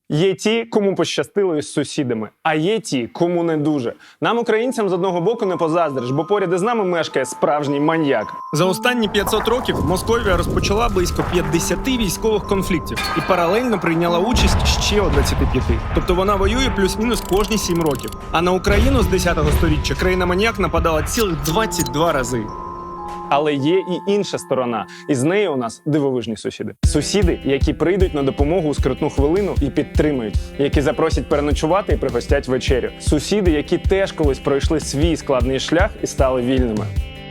Є ті, кому пощастило із сусідами, а є ті, кому не дуже. Нам, українцям, з одного боку не позаздриш, бо поряд із нами мешкає справжній маньяк. За останні 500 років Московія розпочала близько 50 військових конфліктів і паралельно прийняла участь ще у 25. Тобто вона воює плюс-мінус кожні 7 років. А на Україну з 10-го сторіччя країна-маньяк нападала цілих 22 рази. Але є і інша сторона, і з нею у нас дивовижні сусіди. Сусіди, які прийдуть на допомогу у скрутну хвилину і підтримують, які запросять переночувати і пригостять вечерю. Сусіди, які теж колись пройшли свій складний шлях і стали вільними.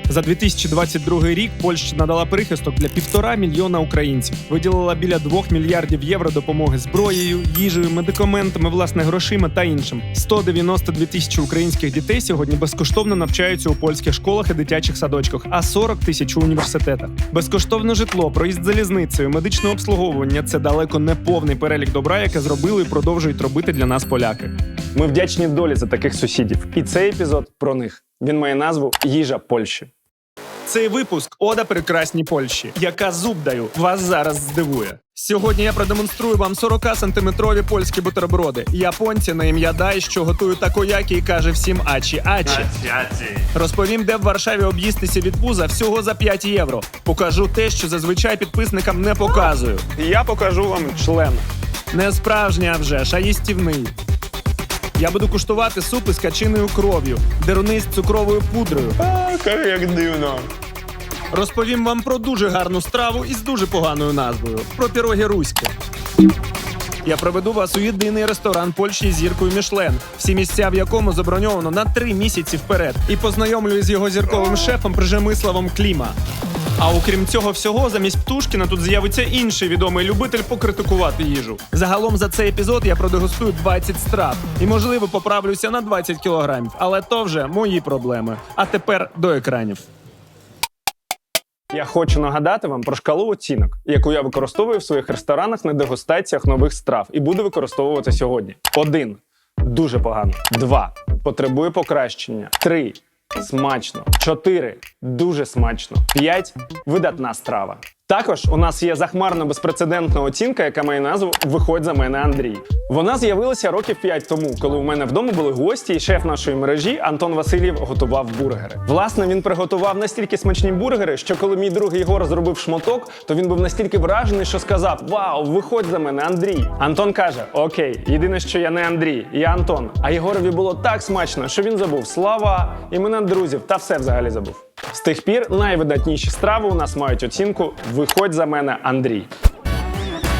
За 2022 рік Польща надала прихисток для 1,5 мільйона українців, виділила біля 2 мільярдів євро допомоги зброєю, їжею, медикаментами, власне, грошима та іншим. 192 тисячі українських дітей сьогодні безкоштовно навчаються у польських школах і дитячих садочках, а 40 тисяч у університетах. Безкоштовне житло, проїзд залізницею, медичне обслуговування – це далеко не повний перелік добра, яке зробили і продовжують робити для нас поляки. Ми вдячні долі за таких сусідів. І цей епізод про них. Він має назву «Їжа Польщі». Цей випуск – ода прекрасній Польщі, яка, зуб даю, вас зараз здивує. Сьогодні я продемонструю вам 40-сантиметрові польські бутерброди. Японці на ім'я Дай, що готують такоякі і каже всім ачі-ачі. Розповім, де в Варшаві об'їстися від пуза всього за 5 євро. Покажу те, що зазвичай підписникам не показую. Я покажу вам член. Не справжній, а вже ж, а їстівний. Я буду куштувати супи з качиною кров'ю, деруни з цукровою пудрою. Як дивно. Розповім вам про дуже гарну страву із дуже поганою назвою – про піроги руське. Я проведу вас у єдиний ресторан Польщі з зіркою Мішлен, всі місця в якому заброньовано на 3 місяці вперед. І познайомлю із його зірковим шефом Прижемиславом Кліма. А окрім цього всього, замість Птушкіна тут з'явиться інший відомий любитель покритикувати їжу. Загалом за цей епізод я продегустую 20 страв. І, можливо, поправлюся на 20 кілограмів. Але то вже мої проблеми. А тепер до екранів. Я хочу нагадати вам про шкалу оцінок, яку я використовую в своїх ресторанах на дегустаціях нових страв і буду використовувати сьогодні. 1. Дуже погано. 2. Потребує покращення. 3. Смачно. 4. Дуже смачно. 5. Видатна страва. Також у нас є захмарно безпрецедентна оцінка, яка має назву «Виходь за мене, Андрій». Вона з'явилася років 5 тому, коли у мене вдома були гості, і шеф нашої мережі Антон Васильєв готував бургери. Власне, він приготував настільки смачні бургери, що коли мій друг Єгор зробив шматок, то він був настільки вражений, що сказав: «Вау, виходь за мене, Андрій». Антон каже: «Окей, єдине, що я не Андрій, я Антон». А Єгорові було так смачно, що він забув слова, імена друзів та все взагалі забув. З тих пір найвидатніші страви у нас мають оцінку «Виходь за мене, Андрій».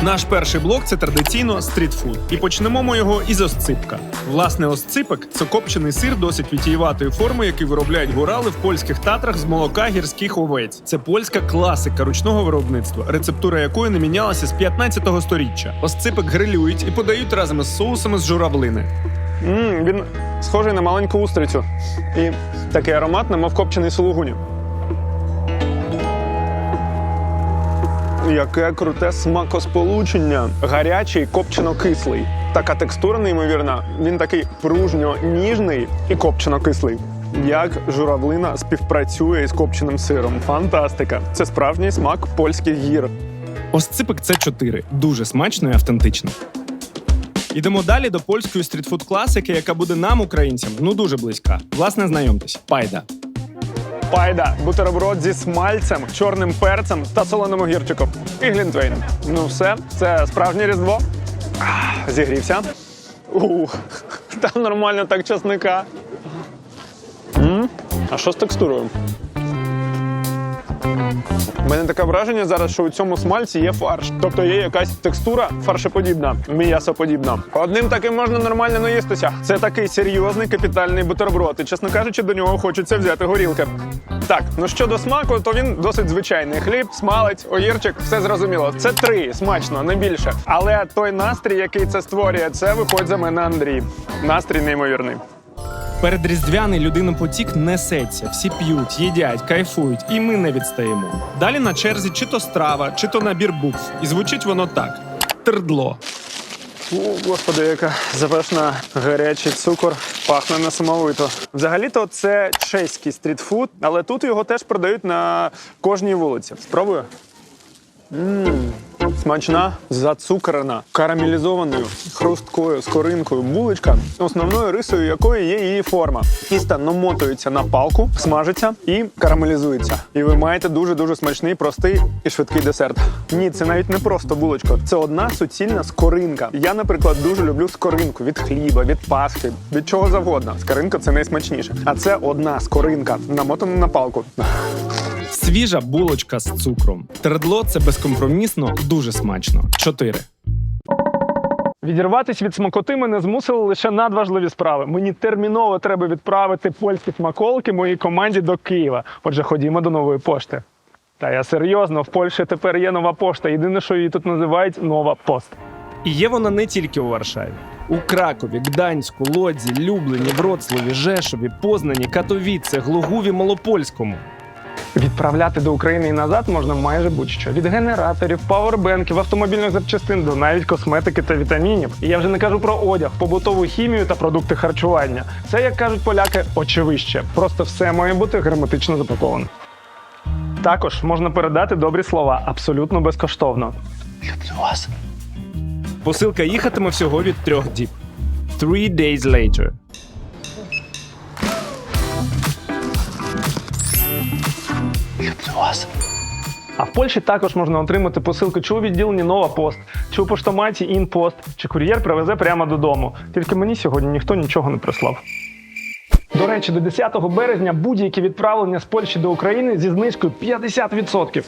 Наш перший блок – це традиційно стрітфуд. І почнемо ми його із осципка. Власне, осципок – це копчений сир досить вітієватої форми, який виробляють гурали в польських татрах з молока гірських овець. Це польська класика ручного виробництва, рецептура якої не мінялася з 15-го сторіччя. Осципок грилюють і подають разом із соусами з журавлини. Він схожий на маленьку устрицю. І такий ароматний, мов копчений сулугуні. Яке круте смакосполучення. Гарячий, копчено-кислий. Така текстура неймовірна. Він такий пружньо-ніжний і копчено-кислий. Як журавлина співпрацює із копченим сиром. Фантастика. Це справжній смак польських гір. Осципок – це 4. Дуже смачно і автентично. Ідемо далі до польської стрітфуд-класики, яка буде нам, українцям, дуже близька. Власне, знайомтесь. Пайда. Пайда – бутерброд зі смальцем, чорним перцем та соленим огірчиком. І глінтвейном. Ну все, це справжнє Різдво. Зігрівся. Там нормально так часника. А що з текстурою? У мене таке враження зараз, що у цьому смальці є фарш. Тобто є якась текстура фаршеподібна, м'ясоподібна. Одним таким можна нормально наїстися. Це такий серйозний капітальний бутерброд. І, чесно кажучи, до нього хочеться взяти горілки. Так, ну щодо смаку, то він досить звичайний. Хліб, смалець, огірчик, все зрозуміло. Це 3, смачно, не більше. Але той настрій, який це створює, це «Виходь за мене, Андрій». Настрій неймовірний. Передріздвяний людинопотік несеться, всі п'ють, їдять, кайфують, і ми не відстаємо. Далі на черзі чи то страва, чи то набір букв. І звучить воно так. Тердло. О, господи, яка запашна, гарячий цукор, пахне несамовито. Взагалі-то це чеський стрітфуд, але тут його теж продають на кожній вулиці. Спробую. Смачна, зацукрена, карамелізованою, хрусткою, скоринкою булочка, основною рисою якої є її форма. Тісто намотується на палку, смажиться і карамелізується. І ви маєте дуже-дуже смачний, простий і швидкий десерт. Ні, це навіть не просто булочка. Це одна суцільна скоринка. Я, наприклад, дуже люблю скоринку від хліба, від паски, від чого завгодно. Скоринка – це найсмачніше. А це одна скоринка, намотана на палку. Свіжа булочка з цукром. Тердло – це безкомпромісно, дуже смачно. 4. Відірватися від смакоти мене змусили лише надважливі справи. Мені терміново треба відправити польські смаколики моїй команді до Києва. Отже, ходімо до нової пошти. Та я серйозно, в Польщі тепер є нова пошта. Єдине, що її тут називають Нова Пост. І є вона не тільки у Варшаві. У Кракові, Гданську, Лодзі, Любліні, Вроцлаві, Жешові, Познані, Катовіце, Глогуві, Малопольському. Відправляти до України і назад можна майже будь-що. Від генераторів, павербенків, автомобільних запчастин до навіть косметики та вітамінів. І я вже не кажу про одяг, побутову хімію та продукти харчування. Це, як кажуть поляки, очевище. Просто все має бути герметично запаковано. Також можна передати добрі слова абсолютно безкоштовно. Люблю вас. Посилка їхатиме всього від 3 діб. 3 days later. А в Польщі також можна отримати посилку чи у відділенні Нова Пост, чи у поштоматі Інпост, чи кур'єр привезе прямо додому. Тільки мені сьогодні ніхто нічого не прислав. До речі, до 10 березня будь-які відправлення з Польщі до України зі знижкою 50%.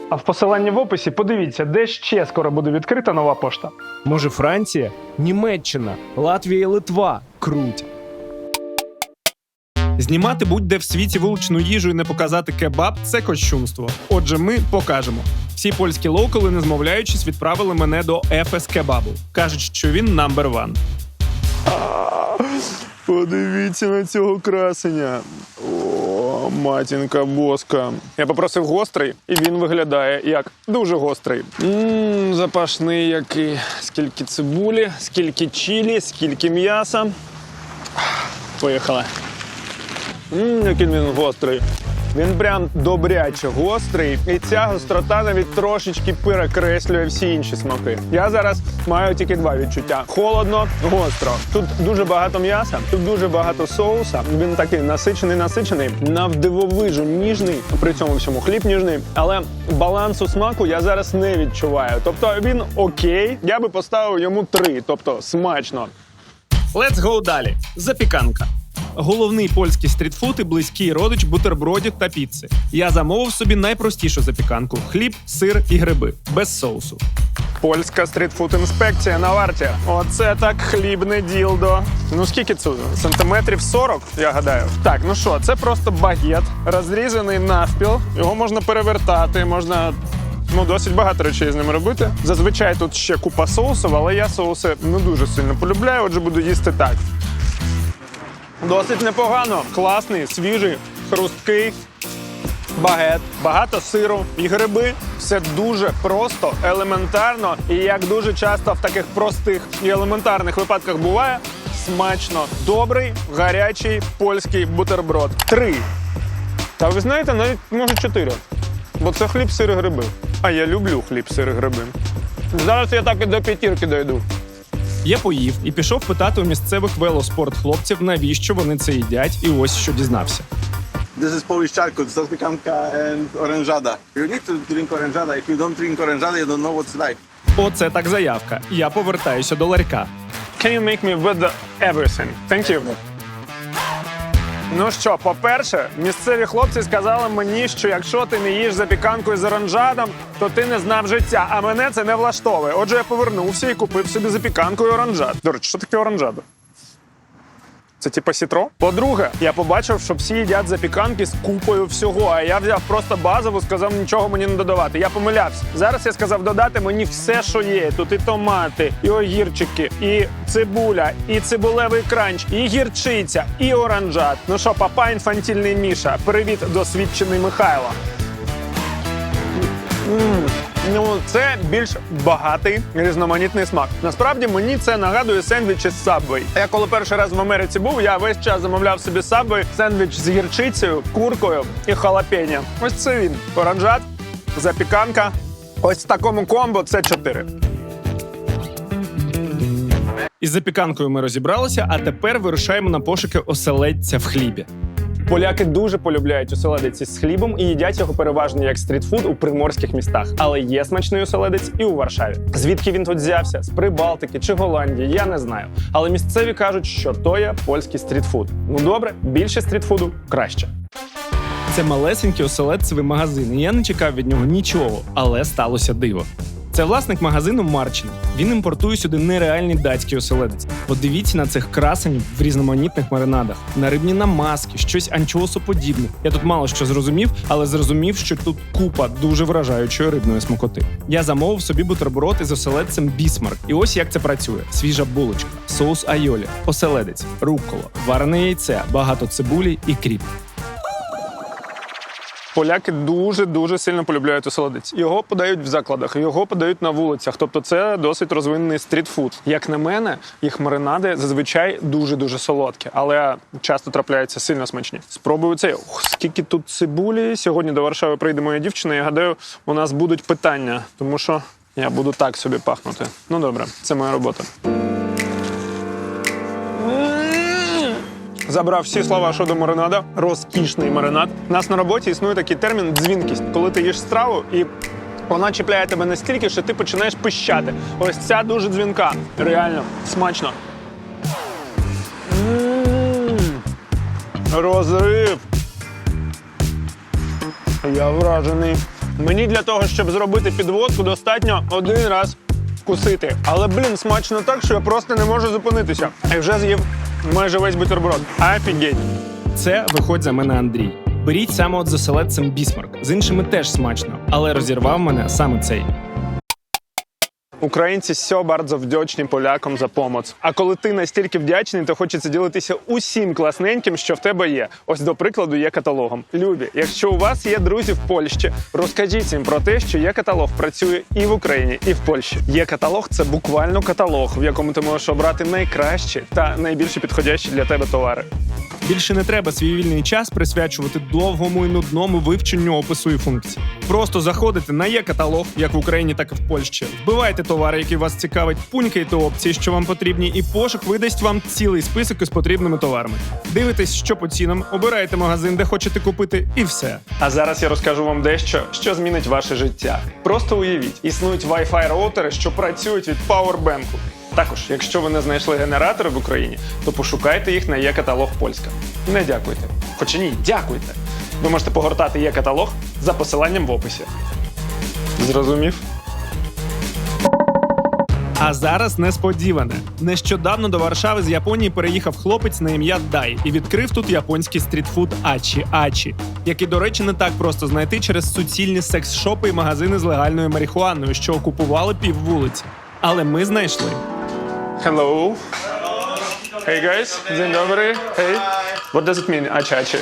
А в посиланні в описі подивіться, де ще скоро буде відкрита нова пошта. Може, Франція? Німеччина? Латвія і Литва? Круть. Знімати будь-де в світі вуличну їжу і не показати кебаб – це кощунство. Отже, ми покажемо. Всі польські локали, не змовляючись, відправили мене до ефес кебабу. Кажуть, що він number one. Подивіться на цього красення. О, матінка боска. Я попросив гострий, і він виглядає як дуже гострий. Запашний який. Скільки цибулі, скільки чилі, скільки м'яса. Поїхали. Який він гострий. Він прям добряче гострий, і ця гострота навіть трошечки перекреслює всі інші смаки. Я зараз маю тільки два відчуття. Холодно, гостро. Тут дуже багато м'яса, тут дуже багато соуса. Він такий насичений, навдивовижу ніжний, при цьому всьому хліб ніжний. Але балансу смаку я зараз не відчуваю. Тобто він окей, я би поставив йому 3, тобто смачно. Let's go далі. Запіканка. Головний польський стрітфуд і близький родич бутербродів та піци. Я замовив собі найпростішу запіканку – хліб, сир і гриби. Без соусу. Польська стрітфуд-інспекція на варті. Оце так хлібне ділдо. Ну скільки це? Сантиметрів 40, я гадаю. Так, ну що, це просто багет, розрізаний навпіл. Його можна перевертати, можна... досить багато речей з ним робити. Зазвичай тут ще купа соусів, але я соуси не дуже сильно полюбляю, отже буду їсти так. Досить непогано. Класний, свіжий, хрусткий багет. Багато сиру і гриби. Все дуже просто, елементарно. І як дуже часто в таких простих і елементарних випадках буває, смачно. Добрий, гарячий польський бутерброд. 3. Та ви знаєте, навіть може 4. Бо це хліб, сир і гриби. А я люблю хліб, сир і гриби. Зараз я так і до 5 дойду. Я поїв і пішов питати у місцевих велоспорт-хлопців, навіщо вони це їдять, і ось що дізнався. This is Polish charcoal, zapiekanka and oranżada. You need to drink oranżada. If you don't drink oranżada, you don't know what's life. Оце так заявка. Я повертаюся до ларька. Can you make me with everything? Thank you. Ну що, по-перше, місцеві хлопці сказали мені, що якщо ти не їш запіканку з оранжадом, то ти не знав життя, а мене це не влаштовує. Отже, я повернувся і купив собі запіканку і оранжад. До речі, що таке оранжада? Це типа сітро? По-друге, я побачив, що всі їдять запіканки з купою всього, а я взяв просто базову, сказав нічого мені не додавати. Я помилявся. Зараз я сказав додати мені все, що є. Тут і томати, і огірчики, і цибуля, і цибулевий кранч, і гірчиця, і оранжат. Ну що, папа інфантільний Міша, привіт, досвідчений Михайло. Ну, це більш багатий, різноманітний смак. Насправді, мені це нагадує сендвічі з Subway. Я коли перший раз в Америці був, я весь час замовляв собі Subway, сендвіч з гірчицею, куркою і халапеньо. Ось це він. Оранжат, запіканка Ось в такому комбо це 4. Із запіканкою ми розібралися, а тепер вирушаємо на пошуки оселедця в хлібі. Поляки дуже полюбляють оселедець із хлібом і їдять його переважно як стрітфуд у приморських містах. Але є смачний оселедець і у Варшаві. Звідки він тут взявся? З Прибалтики чи Голландії? Я не знаю. Але місцеві кажуть, що то є польський стрітфуд. Ну добре, більше стрітфуду – краще. Це малесенький оселедцевий магазин, і я не чекав від нього нічого, але сталося диво. Це власник магазину Марчин. Він імпортує сюди нереальний датський оселедець. Подивіться на цих красенів в різноманітних маринадах. На рибні намазки, щось анчоусоподібне. Я тут мало що зрозумів, але зрозумів, що тут купа дуже вражаючої рибної смакоти. Я замовив собі бутерброд із оселедцем Бісмарк. І ось як це працює. Свіжа булочка, соус айолі, оселедець, руккола, варене яйце, багато цибулі і кріп. Поляки дуже сильно полюбляють оселедець. Його подають в закладах, його подають на вулицях. Тобто це досить розвинений стрітфуд. Як на мене, їх маринади зазвичай дуже солодкі, але часто трапляються сильно смачні. Спробую це. Скільки тут цибулі. Сьогодні до Варшави прийде моя дівчина, я гадаю, у нас будуть питання, тому що я буду так собі пахнути. Ну добре, це моя робота. Забрав всі слова щодо маринада. Розкішний маринад. У нас на роботі існує такий термін «дзвінкість». Коли ти їш страву і вона чіпляє тебе настільки, що ти починаєш пищати. Ось ця дуже дзвінка. Реально смачно. Розрив. Я вражений. Мені для того, щоб зробити підводку, достатньо один раз вкусити. Але, смачно так, що я просто не можу зупинитися. І вже з'їв майже весь бутерброд. Офігеть. Це виходь за мене Андрій. Беріть саме от з оселедцем Бісмарк. З іншими теж смачно, але розірвав мене саме цей. Українці все bardzo вдячні полякам за помоць. А коли ти настільки вдячний, то хочеться ділитися усім класненьким, що в тебе є. Ось, до прикладу, є каталогом. Любі, якщо у вас є друзі в Польщі, розкажіть їм про те, що є каталог працює і в Україні, і в Польщі. Є каталог – це буквально каталог, в якому ти можеш обрати найкращі та найбільше підходящі для тебе товари. Більше не треба свій вільний час присвячувати довгому і нудному вивченню опису і функцій. Просто заходите на є-каталог, як в Україні, так і в Польщі, вбивайте товари, які вас цікавить, пунькайте опції, що вам потрібні, і пошук видасть вам цілий список із потрібними товарами. Дивитесь, що по цінам, обираєте магазин, де хочете купити, і все. А зараз я розкажу вам дещо, що змінить ваше життя. Просто уявіть, існують Wi-Fi роутери, що працюють від пауербенку. Також, якщо ви не знайшли генератори в Україні, то пошукайте їх на є-каталог Польська. Не дякуйте. Хоча ні, дякуйте. Ви можете погортати є-каталог за посиланням в описі. Зрозумів? А зараз несподіване. Нещодавно до Варшави з Японії переїхав хлопець на ім'я Дай і відкрив тут японський стрітфуд Ачі-Ачі, який, до речі, не так просто знайти через суцільні секс-шопи і магазини з легальною марихуаною, що окупували піввулиці. Але ми знайшли. Hello. Hey guys. Dzień dobry. Hey. What does it mean, Ачі-Ачі?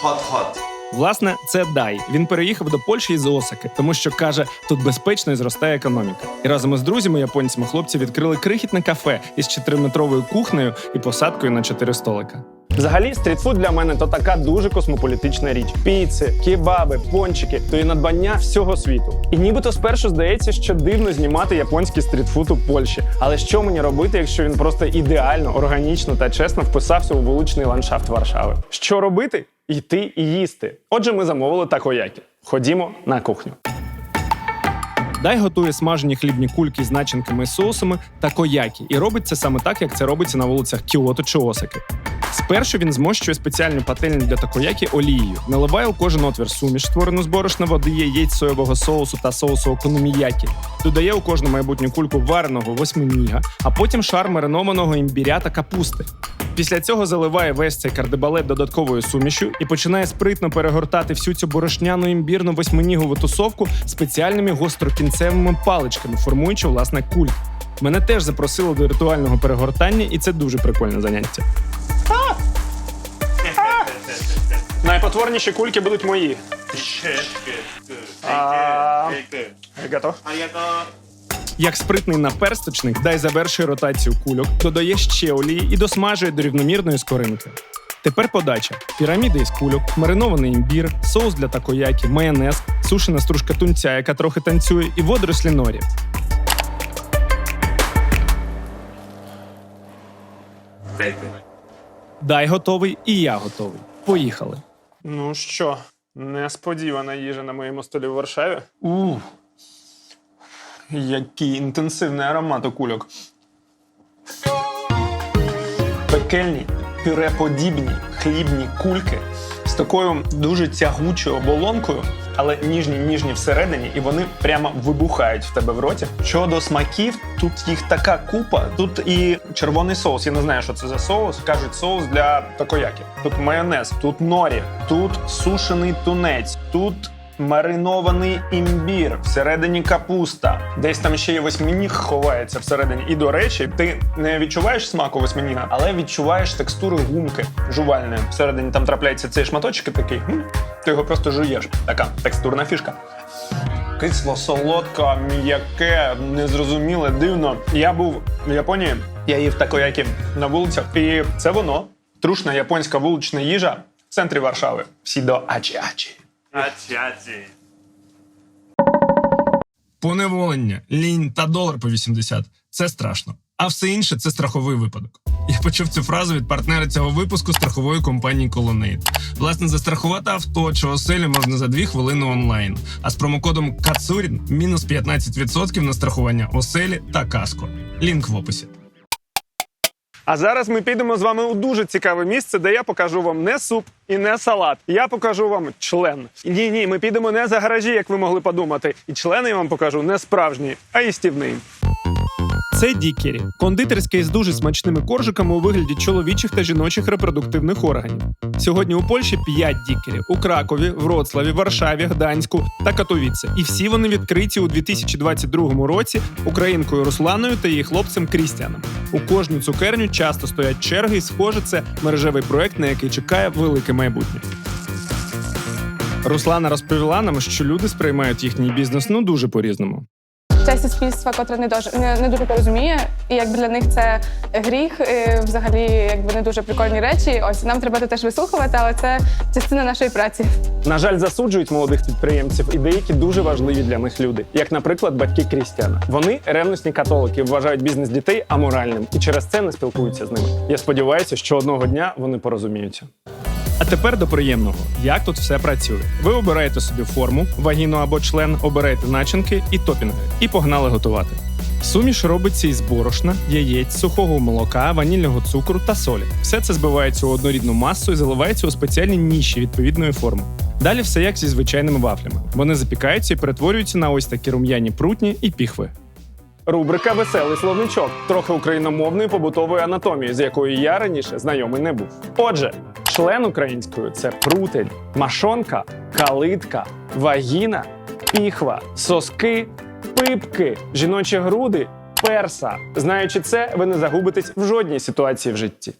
Hot. Власне, це Дай. Він переїхав до Польщі із Осаки, тому що, каже, тут безпечно і зростає економіка. І разом із друзями-японцями хлопці відкрили крихітне кафе із 4-метровою кухнею і посадкою на 4 столика. Взагалі, стрітфуд для мене то така дуже космополітична річ. Піци, кебаби, пончики – то є надбання всього світу. І нібито спершу здається, що дивно знімати японський стрітфуд у Польщі. Але що мені робити, якщо він просто ідеально, органічно та чесно вписався у вуличний ландшафт Варшави? Що робити? Йти і їсти. Отже, ми замовили такоякі. Ходімо на кухню. Дай готує смажені хлібні кульки з начинками і соусами такоякі. І робить це саме так, як це робиться на вулицях Кіото чи Осаки. Спершу він змощує спеціальну пательню для такоякі олією, наливає у кожен отвір суміш, створену з борошна, води, яєць, соєвого соусу та соусу окономіякі, додає у кожну майбутню кульку вареного восьминіга, а потім шар маринованого імбіря та капусти. Після цього заливає весь цей кардебалет додатковою сумішю і починає спритно перегортати всю цю борошняну імбірну восьминігову тусовку спеціальними гострокінцевими паличками, формуючи, власне, кульки. Мене теж запросили до ритуального перегортання, і це дуже прикольне заняття. Найпотворніші кульки будуть мої. Готов? Як спритний наперсточник, Дай завершує ротацію кульок, додає ще олії і досмажує до рівномірної скоринки. Тепер подача. Піраміди із кульок, маринований імбір, соус для такоякі, майонез, сушена стружка тунця, яка трохи танцює, і водорослі норі. Дай готовий, і я готовий. Поїхали. Ну що, несподівана їжа на моєму столі в Варшаві? Який інтенсивний аромат у кульок. Пекельні, пюреподібні хлібні кульки з такою дуже тягучою оболонкою, але ніжні всередині, і вони прямо вибухають в тебе в роті. Щодо смаків, тут їх така купа. Тут і червоний соус, я не знаю, що це за соус. Кажуть, соус для такоякі. Тут майонез, тут норі, тут сушений тунець, тут маринований імбір, всередині капуста. Десь там ще й восьминіг ховається всередині. І, до речі, ти не відчуваєш смаку восьминіга, але відчуваєш текстуру гумки жувальної. Всередині там трапляється цей шматочок і такий, ти його просто жуєш. Така текстурна фішка. Кисло-солодко, м'яке, незрозуміле, дивно. Я був в Японії, я їв такоякі на вулицях, і це воно. Трушна японська вулична їжа в центрі Варшави. Всі до ачі-ачі. Поневолення, лінь та долар по 80 – це страшно. А все інше – це страховий випадок. Я почув цю фразу від партнера цього випуску страхової компанії Colonnade. Власне, застрахувати авто чи оселю можна за 2 хвилини онлайн. А з промокодом КАЦУРІН – мінус 15% на страхування оселі та каско. Лінк в описі. А зараз ми підемо з вами у дуже цікаве місце, де я покажу вам не суп і не салат. Я покажу вам член. Ні, ми підемо не за гаражі, як ви могли подумати. І члени я вам покажу не справжній, а їстівний. Це дікері – кондитерське із дуже смачними коржиками у вигляді чоловічих та жіночих репродуктивних органів. Сьогодні у Польщі 5 дікерів – у Кракові, Вроцлаві, Варшаві, Гданську та Катовіце. І всі вони відкриті у 2022 році українкою Русланою та її хлопцем Крістіаном. У кожну цукерню часто стоять черги, і, схоже, це мережевий проект, на який чекає велике майбутнє. Руслана розповіла нам, що люди сприймають їхній бізнес дуже по-різному. Часть суспільства, котре не дуже порозуміє, і якби для них це гріх, і взагалі якби не дуже прикольні речі. Ось нам треба це теж вислухувати, але це частина нашої праці. На жаль, засуджують молодих підприємців і деякі дуже важливі для них люди, як, наприклад, батьки Крістіана. Вони ревностні католики, вважають бізнес дітей аморальним і через це не спілкуються з ними. Я сподіваюся, що одного дня вони порозуміються. А тепер до приємного. Як тут все працює? Ви обираєте собі форму, вагіну або член, обираєте начинки і топінги. І погнали готувати. Суміш робиться із борошна, яєць, сухого молока, ванільного цукру та солі. Все це збивається у однорідну масу і заливається у спеціальні ніші відповідної форми. Далі все як зі звичайними вафлями. Вони запікаються і перетворюються на ось такі рум'яні прутні і піхви. Рубрика «Веселий словничок» – трохи україномовної побутової анатомії, з якою я раніше знайомий не був. Отже, член українською – це прутень, машонка, калитка, вагіна, піхва, соски, пипки, жіночі груди, перса. Знаючи це, ви не загубитесь в жодній ситуації в житті.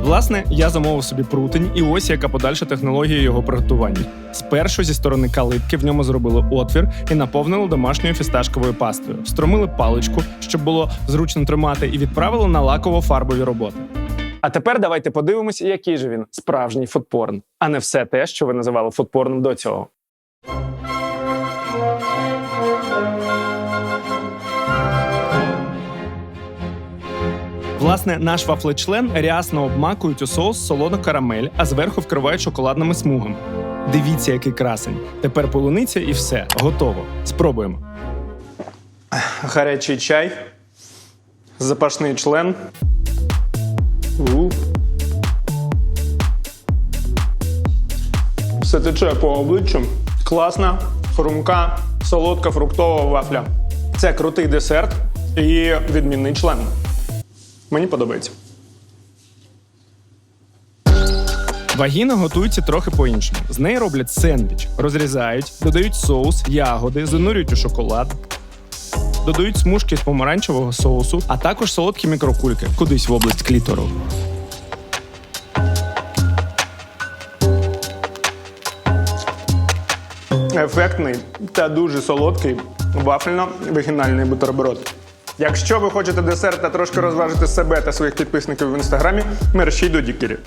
Власне, я замовив собі прутень, і ось яка подальша технологія його приготування. Спершу зі сторони калитки в ньому зробили отвір і наповнили домашньою фісташковою пастою. Встромили паличку, щоб було зручно тримати, і відправили на лаково-фарбові роботи. А тепер давайте подивимося, який же він справжній фудпорн, а не все те, що ви називали фудпорном до цього. Власне, наш вафлечлен рясно обмакують у соус солону карамель, а зверху вкривають шоколадними смугами. Дивіться, який красень. Тепер полуниця і все. Готово. Спробуємо. Гарячий чай, запашний член. Все тече по обличчю. Класна, хрумка, солодка фруктова вафля. Це крутий десерт і відмінний член. Мені подобається. Вагіна готується трохи по-іншому. З неї роблять сендвіч, розрізають, додають соус, ягоди, занурюють у шоколад, додають смужки з помаранчевого соусу, а також солодкі мікрокульки кудись в область клітору. Ефектний та дуже солодкий вафельно-вагінальний бутерброд. Якщо ви хочете десерт та трошки розважити себе та своїх підписників в інстаграмі, мерщій до дікері.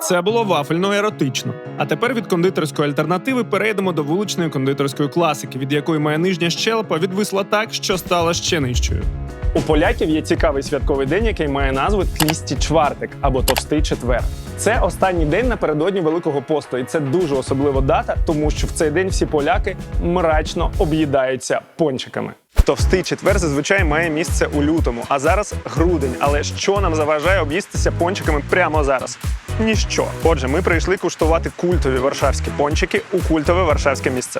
Це було вафельно-еротично. А тепер від кондитерської альтернативи перейдемо до вуличної кондитерської класики, від якої моя нижня щелепа відвисла так, що стала ще нижчою. У поляків є цікавий святковий день, який має назву Тлісті Чвартик або Товстий четвер. Це останній день напередодні Великого посту, і це дуже особлива дата, тому що в цей день всі поляки мрачно об'їдаються пончиками. Товстий четвер зазвичай має місце у лютому, а зараз грудень. Але що нам заважає об'їстися пончиками прямо зараз? Ніщо. Отже, ми прийшли куштувати культові варшавські пончики у культове варшавське місце.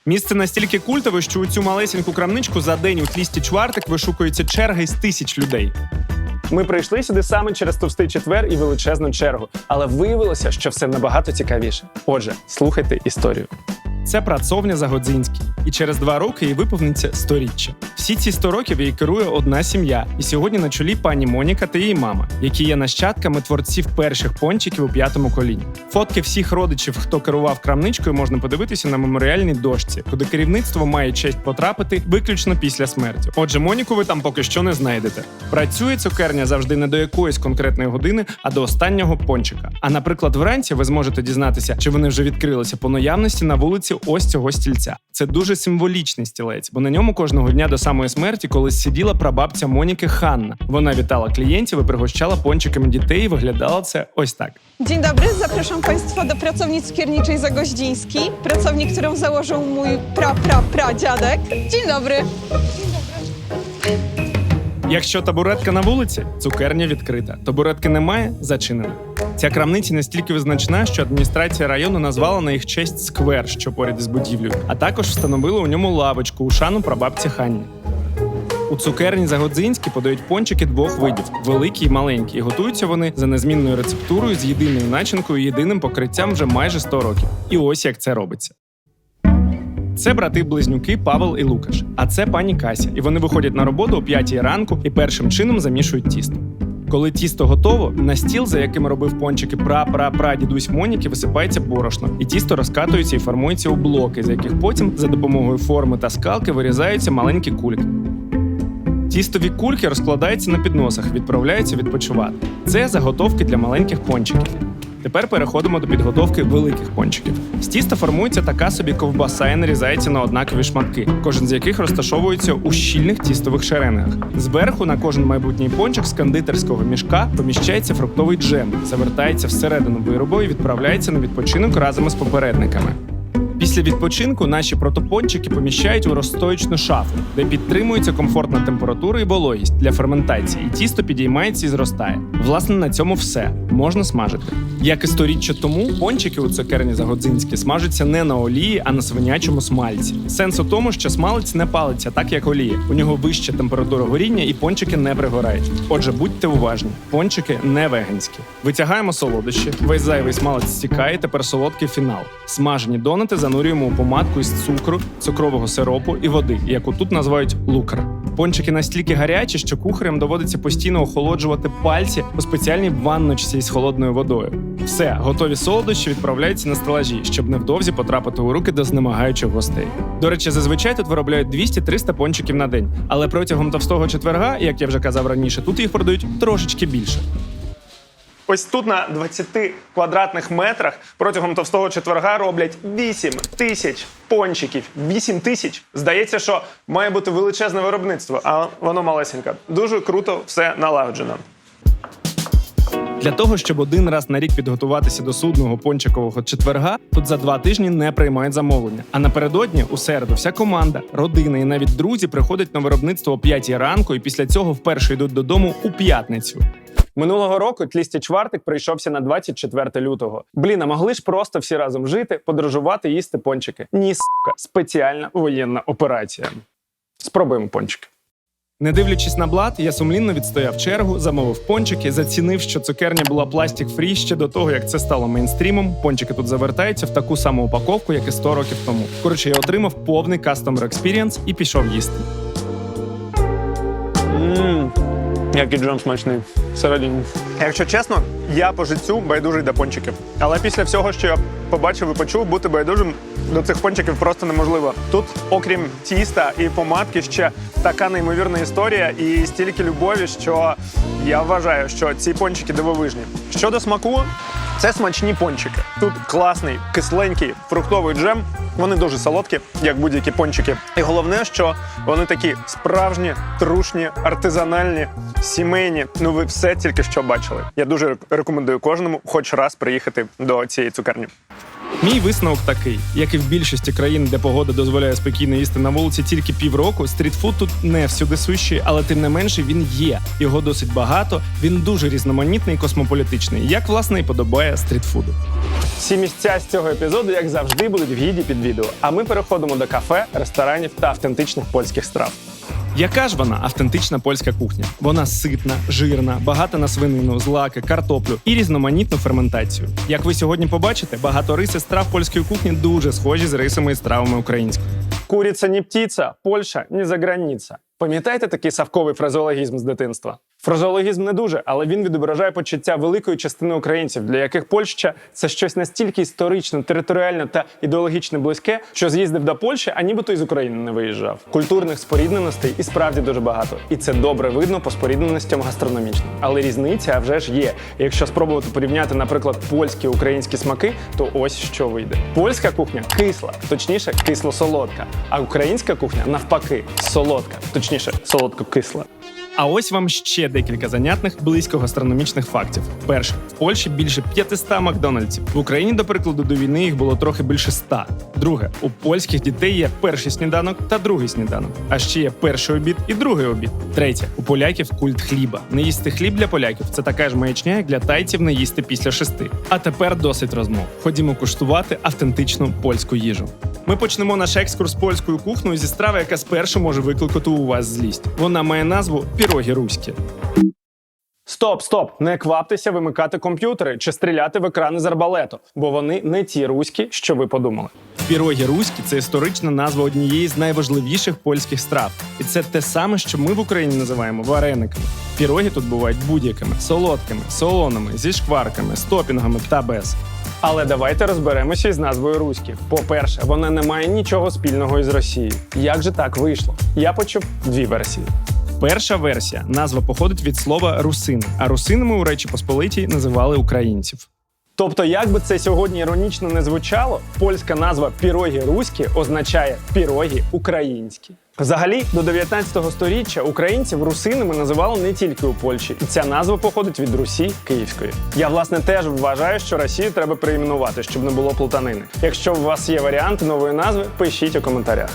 Місце настільки культове, що у цю малесеньку крамничку за день у Тлісті Чвартик вишукується черга із 1000 людей. Ми прийшли сюди саме через Товстий четвер і величезну чергу, але виявилося, що все набагато цікавіше. Отже, слухайте історію. Це працовня Загодзинський. І через 2 роки їй виповниться 100-річчя. Всі ці 100 років їй керує одна сім'я. І сьогодні на чолі пані Моніка та її мама, які є нащадками творців перших пончиків у 5-му коліні. Фотки всіх родичів, хто керував крамничкою, можна подивитися на меморіальній дошці, куди керівництво має честь потрапити виключно після смерті. Отже, Моніку ви там поки що не знайдете. Працює цукерня завжди не до якоїсь конкретної години, а до останнього пончика. А, наприклад, вранці ви зможете дізнатися, чи вони вже відкрилися по наявності на вулиці ось цього стільця. Це дуже символічний стілець, бо на ньому кожного дня до самої смерті колись сиділа прабабця Моніки Ханна. Вона вітала клієнтів і пригощала пончиками дітей, і виглядало це ось так. Dzień dobry, zapraszam Państwa do pracowni cukierniczej Zagoździński, pracowni, którą założył mój pradziadek. Dzień dobry. Якщо табуретка на вулиці, цукерня відкрита. Табуретки немає – зачинена. Ця крамниця настільки визначна, що адміністрація району назвала на їх честь сквер, що поряд із будівлею, а також встановила у ньому лавочку у шану прабабці Ханні. У цукерні Загодзинській подають пончики 2 видів – великі і маленькі, і готуються вони за незмінною рецептурою з єдиною начинкою і єдиним покриттям вже майже 100 років. І ось як це робиться. Це брати-близнюки Павел і Лукаш. А це пані Кася. І вони виходять на роботу о 5-й ранку і першим чином замішують тісто. Коли тісто готово, на стіл, за яким робив пончики дідусь Моніки, висипається борошно. І тісто розкатується і формується у блоки, з яких потім за допомогою форми та скалки вирізаються маленькі кульки. Тістові кульки розкладаються на підносах, відправляються відпочивати. Це заготовки для маленьких пончиків. Тепер переходимо до підготовки великих пончиків. З тіста формується така собі ковбаса і нарізається на однакові шматки, кожен з яких розташовується у щільних тістових шеренгах. Зверху на кожен майбутній пончик з кондитерського мішка поміщається фруктовий джем, завертається всередину виробу і відправляється на відпочинок разом із попередниками. Після відпочинку наші протопончики поміщають у розстоючну шафу, де підтримується комфортна температура і вологість для ферментації, і тісто підіймається і зростає. Власне, на цьому все. Можна смажити. Як і 100-річчя тому, пончики у цукерні Загодзинській смажаться не на олії, а на свинячому смальці. Сенс у тому, що смалець не палиться так, як олія. У нього вища температура горіння і пончики не пригорають. Отже, будьте уважні. Пончики не веганські. Витягаємо солодощі, весь зайвий смалець стікає, тепер солодкий фінал. Смажені донати занурюємо у помадку із цукру, цукрового сиропу і води, яку тут називають лукар. Пончики настільки гарячі, що кухарям доводиться постійно охолоджувати пальці у спеціальній ванночці із холодною водою. Все, готові солодощі відправляються на стелажі, щоб невдовзі потрапити у руки до знемагаючих гостей. До речі, зазвичай тут виробляють 200-300 пончиків на день, але протягом товстого четверга, як я вже казав раніше, тут їх продають трошечки більше. Ось тут на 20 квадратних метрах протягом товстого четверга роблять 8 тисяч пончиків. 8 тисяч. Здається, що має бути величезне виробництво, а воно малесеньке. Дуже круто все налагоджено. Для того, щоб один раз на рік підготуватися до судного пончикового четверга, тут за 2 тижні не приймають замовлення. А напередодні, у середу, вся команда, родина і навіть друзі приходять на виробництво о 5-й ранку і після цього вперше йдуть додому у п'ятницю. Минулого року Тлісті Чвартик прийшовся на 24 лютого. Блін, а могли ж просто всі разом жити, подорожувати, їсти пончики. Ні, с**ка, спеціальна воєнна операція. Спробуємо пончики. Не дивлячись на блат, я сумлінно відстояв чергу, замовив пончики, зацінив, що цукерня була пластик-фрі ще до того, як це стало мейнстрімом. Пончики тут завертаються в таку саму упаковку, як і 100 років тому. Коротше, я отримав повний customer experience і пішов їсти. Який джем смачний. Всередині. Якщо чесно, я по життю байдужий до пончиків. Але після всього, що я побачив і почув, бути байдужим до цих пончиків просто неможливо. Тут, окрім тіста і помадки, ще така неймовірна історія і стільки любові, що я вважаю, що ці пончики дивовижні. Щодо смаку, це смачні пончики. Тут класний, кисленький фруктовий джем. Вони дуже солодкі, як будь-які пончики. І головне, що вони такі справжні, трушні, артизанальні, сімейні. Ну ви все тільки що бачили. Я дуже рекомендую кожному хоч раз приїхати до цієї цукерні. Мій висновок такий: як і в більшості країн, де погода дозволяє спокійно їсти на вулиці тільки півроку, стрітфуд тут не всюди сущий, але тим не менше він є. Його досить багато, він дуже різноманітний і космополітичний, як, власне, і подобає стрітфуду. Всі місця з цього епізоду, як завжди, будуть в гіді під відео. А ми переходимо до кафе, ресторанів та автентичних польських страв. Яка ж вона автентична польська кухня? Вона ситна, жирна, багата на свинину, злаки, картоплю і різноманітну ферментацію. Як ви сьогодні побачите, багато риси страв польської кухні дуже схожі з рисами і стравами української. Куриця не птиця, Польща не за границя. Пам'ятаєте такий савковий фразеологізм з дитинства? Фразеологізм не дуже, але він відображає почуття великої частини українців, для яких Польща – це щось настільки історично, територіально та ідеологічно близьке, що з'їздив до Польщі, а нібито із України не виїжджав. Культурних спорідненостей і справді дуже багато. І це добре видно по спорідненостям гастрономічним. Але різниця, а вже ж є. І якщо спробувати порівняти, наприклад, польські і українські смаки, то ось що вийде. Польська кухня кисла, точніше, кисло-солодка. А українська кухня, навпаки, солодка, точніше, солодко-кисла. А ось вам ще декілька занятних близько гастрономічних фактів. Перше, в Польщі більше 500 Макдональдсів. В Україні, до прикладу, до війни їх було трохи більше 100. Друге, у польських дітей є перший сніданок та другий сніданок. А ще є перший обід і другий обід. Третє, у поляків культ хліба. Не їсти хліб для поляків – це така ж маячня, як для тайців не їсти після 6. А тепер досить розмов. Ходімо куштувати автентичну польську їжу. Ми почнемо наш екскурс польською кухнею зі страви, яка спершу може викликати у вас злість. Вона має назву пірогі руські. Стоп! Не кваптеся вимикати комп'ютери чи стріляти в екрани з арбалету, бо вони не ті руські, що ви подумали. Пірогі руські – це історична назва однієї з найважливіших польських страв. І це те саме, що ми в Україні називаємо варениками. Пірогі тут бувають будь-якими – солодкими, солоними, зі шкварками, з топінгами та без. Але давайте розберемося із назвою руські. По-перше, вона не має нічого спільного із Росією. Як же так вийшло? Я почув дві версії. Перша версія – назва походить від слова «русини», а русинами у Речі Посполитій називали українців. Тобто, як би це сьогодні іронічно не звучало, польська назва «пірогі руські» означає «пірогі українські». Взагалі, до 19 століття українців русинами називали не тільки у Польщі, і ця назва походить від Русі Київської. Я, власне, теж вважаю, що Росію треба перейменувати, щоб не було плутанини. Якщо у вас є варіанти нової назви, пишіть у коментарях.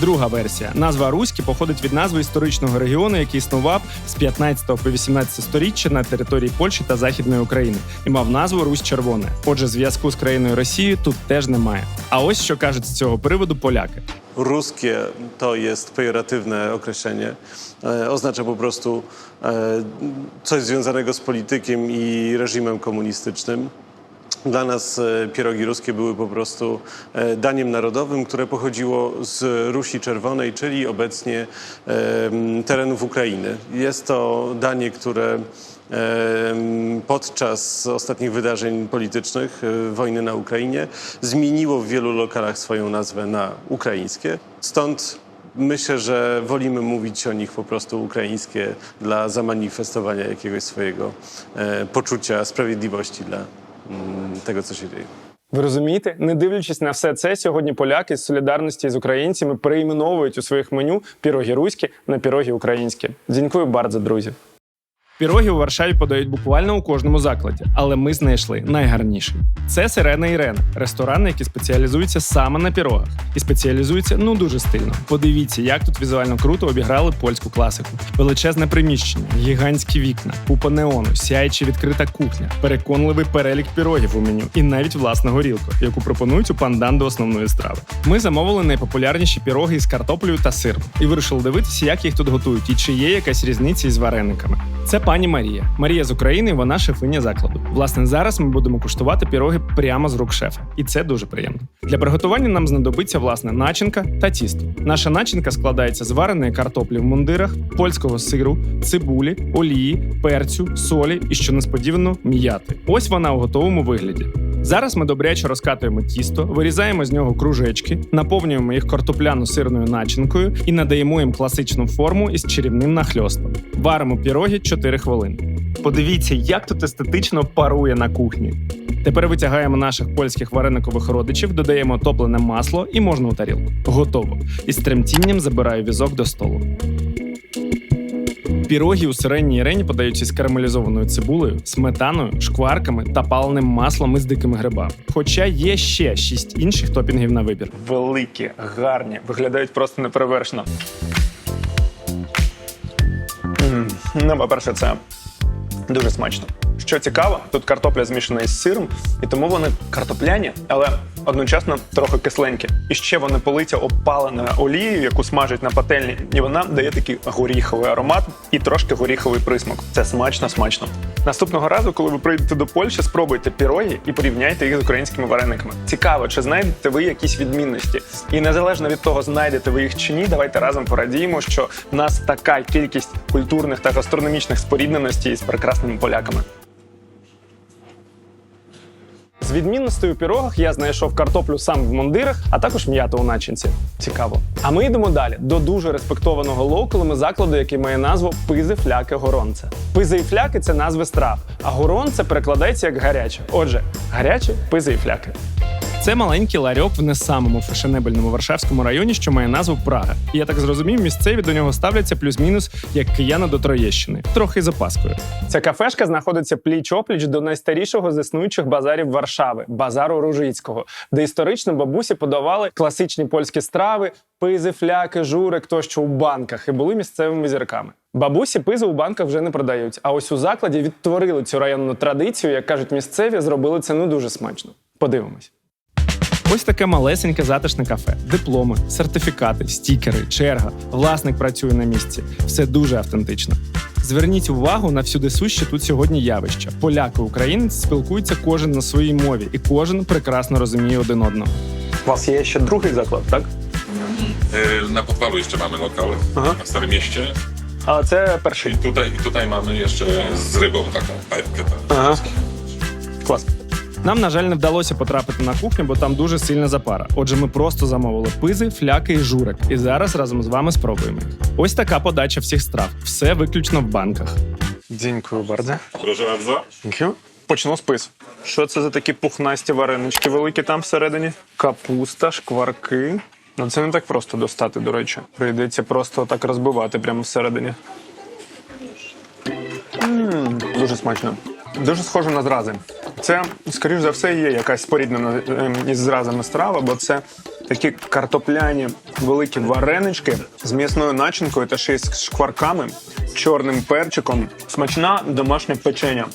Друга версія. Назва «руські» походить від назви історичного регіону, який існував з 15 по 18 сторіччя на території Польщі та Західної України і мав назву Русь Червона. Отже, зв'язку з країною Росією тут теж немає. А ось що кажуть з цього приводу поляки. Ruskie to jest pejoratywne określenie. Oznacza po prostu coś związanego z politykiem i reżimem komunistycznym. Dla nas pierogi ruskie były po prostu daniem narodowym, które pochodziło z Rusi Czerwonej, czyli obecnie terenów Ukrainy. Jest to danie, które podczas ostatnich wydarzeń politycznych, wojny na Ukrainie, zmieniło w wielu lokalach swoją nazwę na ukraińskie. Stąd myślę, że wolimy mówić o nich po prostu ukraińskie dla zamanifestowania jakiegoś swojego poczucia sprawiedliwości dla tego, co się dzieje. Ви розумієте? Не дивлячись на все це, сьогодні поляки з солідарності з українцями перейменовують у своїх меню пірогі руські на пірогі українські. Дякую bardzo, друзі. Піроги у Варшаві подають буквально у кожному закладі, але ми знайшли найгарніший. Це Сирена Ірена, ресторан, який спеціалізується саме на пірогах. І спеціалізується, дуже стильно. Подивіться, як тут візуально круто обіграли польську класику. Величезне приміщення, гігантські вікна, купа неону, сяюча відкрита кухня, переконливий перелік пірогів у меню і навіть власна горілка, яку пропонують у пандан до основної страви. Ми замовили найпопулярніші піроги із картоплею та сиром і вирішили дивитися, як їх тут готують і чи є якась різниця із варениками. Це пані Марія. Марія з України, вона шефиня закладу. Власне, зараз ми будемо куштувати піроги прямо з рук шефа. І це дуже приємно. Для приготування нам знадобиться, власне, начинка та тісто. Наша начинка складається з вареної картоплі в мундирах, польського сиру, цибулі, олії, перцю, солі і, що несподівано, м'яти. Ось вона у готовому вигляді. Зараз ми добряче розкатуємо тісто, вирізаємо з нього кружечки, наповнюємо їх картопляно-сирною начинкою і надаємо їм класичну форму із чарівним нахльостом. Варимо піроги 4 хвилини. Подивіться, як тут естетично парує на кухні. Тепер витягаємо наших польських вареникових родичів, додаємо топлене масло і можна у тарілку. Готово. Із тремтінням забираю візок до столу. Піроги у сиренній ірені подаються з карамелізованою цибулею, сметаною, шкварками та паленим маслом із дикими грибами. Хоча є ще 6 інших топінгів на вибір. Великі, гарні, виглядають просто неперевершено. Ну, по-перше, це дуже смачно. Що цікаво, тут картопля змішана із сиром, і тому вони картопляні, але одночасно трохи кисленькі. І ще вони политі опаленою олією, яку смажать на пательні, і вона дає такий горіховий аромат і трошки горіховий присмак. Це смачно. Наступного разу, коли ви прийдете до Польщі, спробуйте піроги і порівняйте їх з українськими варениками. Цікаво, чи знайдете ви якісь відмінності. І незалежно від того, знайдете ви їх чи ні, давайте разом порадіємо, що в нас така кількість культурних та гастрономічних спорідненостей з прекрасними поляками. З відмінностей у пірогах я знайшов картоплю сам в мундирах, а також м'яту у начинці. Цікаво. А ми йдемо далі, до дуже респектованого локалами закладу, який має назву «Пизи, фляки, горонце». Пизи і фляки – це назви страв, а горонце перекладається як гаряче. Отже, гарячі пизи і фляки. Це маленький ларьок в не самому фешенебельному Варшавському районі, що має назву Прага. І я так зрозумів, місцеві до нього ставляться плюс-мінус, як кияни до Троєщини. Трохи з опаскою. Ця кафешка знаходиться пліч-опліч до найстарішого з існуючих базарів Варшави – базару Ружицького, де історично бабусі подавали класичні польські страви, пизи, фляки, журик тощо у банках і були місцевими зірками. Бабусі пизи у банках вже не продають, а ось у закладі відтворили цю районну традицію, як кажуть місцеві, зробили це ну дуже смачно. Подивимось. Ось таке малесеньке затишне кафе. Дипломи, сертифікати, стікери, черга. Власник працює на місці. Все дуже автентично. Зверніть увагу на всюди сущі тут сьогодні явища. Поляк і українець спілкуються кожен на своїй мові, і кожен прекрасно розуміє один одного. У вас є ще другий заклад, так? Na Podwalu jeszcze mamy lokal, na Starym Mieście. А це перший. I tutaj mamy jeszcze z rybą taką pajkę. Ага. Клас. Нам, на жаль, не вдалося потрапити на кухню, бо там дуже сильна запара. Отже, ми просто замовили пизи, фляки і журик. І зараз разом з вами спробуємо їх. Ось така подача всіх страв. Все виключно в банках. Дякую bardzo. Proszę bardzo. Дякую. Почну з пиз. Що це за такі пухнасті варенички великі там всередині? Капуста, шкварки. Ну це не так просто достати, до речі. Прийдеться просто так розбивати прямо всередині. Дуже смачно. Дуже схоже на зрази. Це, скоріш за все, є якась споріднена із зразами страва, бо це такі картопляні великі варенички з м'ясною начинкою та ще й з шкварками, чорним перчиком. Смачна домашня печення.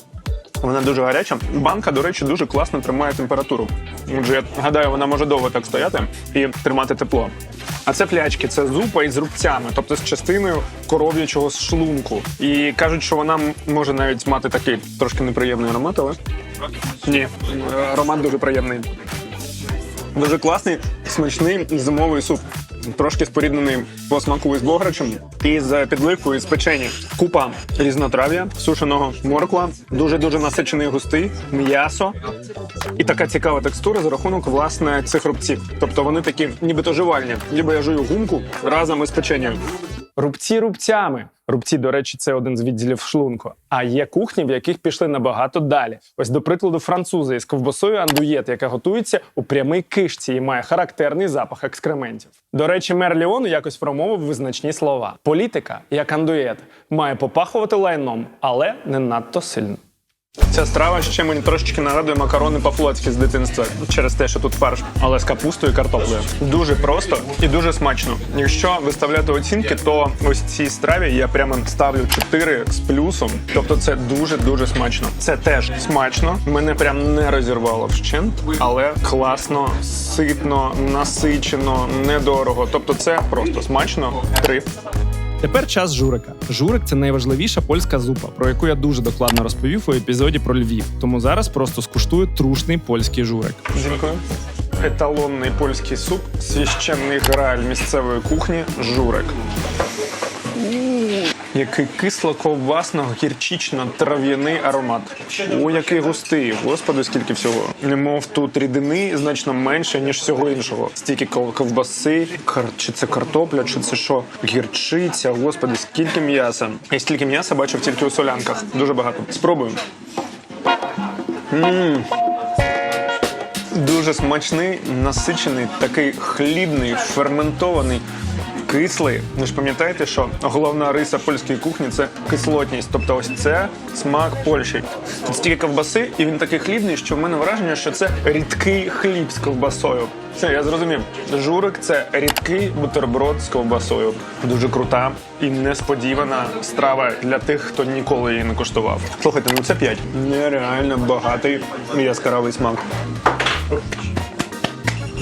Вона дуже гаряча. Банка, до речі, дуже класно тримає температуру. Отже, я гадаю, вона може довго так стояти і тримати тепло. А це флячки, це зупа із рубцями, тобто з частиною коров'ячого шлунку. І кажуть, що вона може навіть мати такий трошки неприємний аромат, але ні, аромат дуже приємний. Дуже класний, смачний зимовий суп. Трошки споріднений по смаку із бограчем і з підливкою з печені. Купа різнотрав'я, сушеного морква, дуже-дуже насичений густий, м'ясо. І така цікава текстура за рахунок, власне, цих рубців. Тобто вони такі нібито жувальні. Ніби я жую гумку разом із печенням. Рубці рубцями. Рубці, до речі, це один з відділів шлунку. А є кухні, в яких пішли набагато далі. Ось, до прикладу, французи із ковбасою андуєт, яка готується у прямій кишці і має характерний запах екскрементів. До речі, мер Ліону якось промовив визначні слова. Політика, як андуєт, має попахувати лайном, але не надто сильно. Ця страва ще мені трошечки нагадує макарони по-флотськи з дитинства, через те, що тут фарш, але з капустою і картоплею. Дуже просто і дуже смачно. Якщо виставляти оцінки, то ось цій страві я прямо ставлю 4 з плюсом. Тобто це дуже-дуже смачно. Це теж смачно, мене прям не розірвало вщент, але класно, ситно, насичено, недорого. Тобто це просто смачно. 3. Тепер час журика. Журик – це найважливіша польська зупа, про яку я дуже докладно розповів у епізоді про Львів. Тому зараз просто скуштую трушний польський журик. Дякую. Еталонний польський суп, священний грааль місцевої кухні – журик. Який кисло-ковбасно-гірчично-трав'яний аромат. О, який густий. Господи, скільки всього. Немов тут рідини значно менше, ніж всього іншого. Стільки ковбаси, чи це картопля, чи це що? Гірчиця. Господи, скільки м'яса. Я стільки м'яса бачив тільки у солянках. Дуже багато. Спробуємо. Дуже смачний, насичений, такий хлібний, ферментований, кислий. Ви ж пам'ятаєте, що головна риса польської кухні – це кислотність. Тобто ось це смак Польщі. Тут стільки ковбаси, і він такий хлібний, що в мене враження, що це рідкий хліб з ковбасою. Все, я зрозумів. Журик – це рідкий бутерброд з ковбасою. Дуже крута і несподівана страва для тих, хто ніколи її не куштував. Слухайте, ну це 5. Нереально багатий і яскравий смак.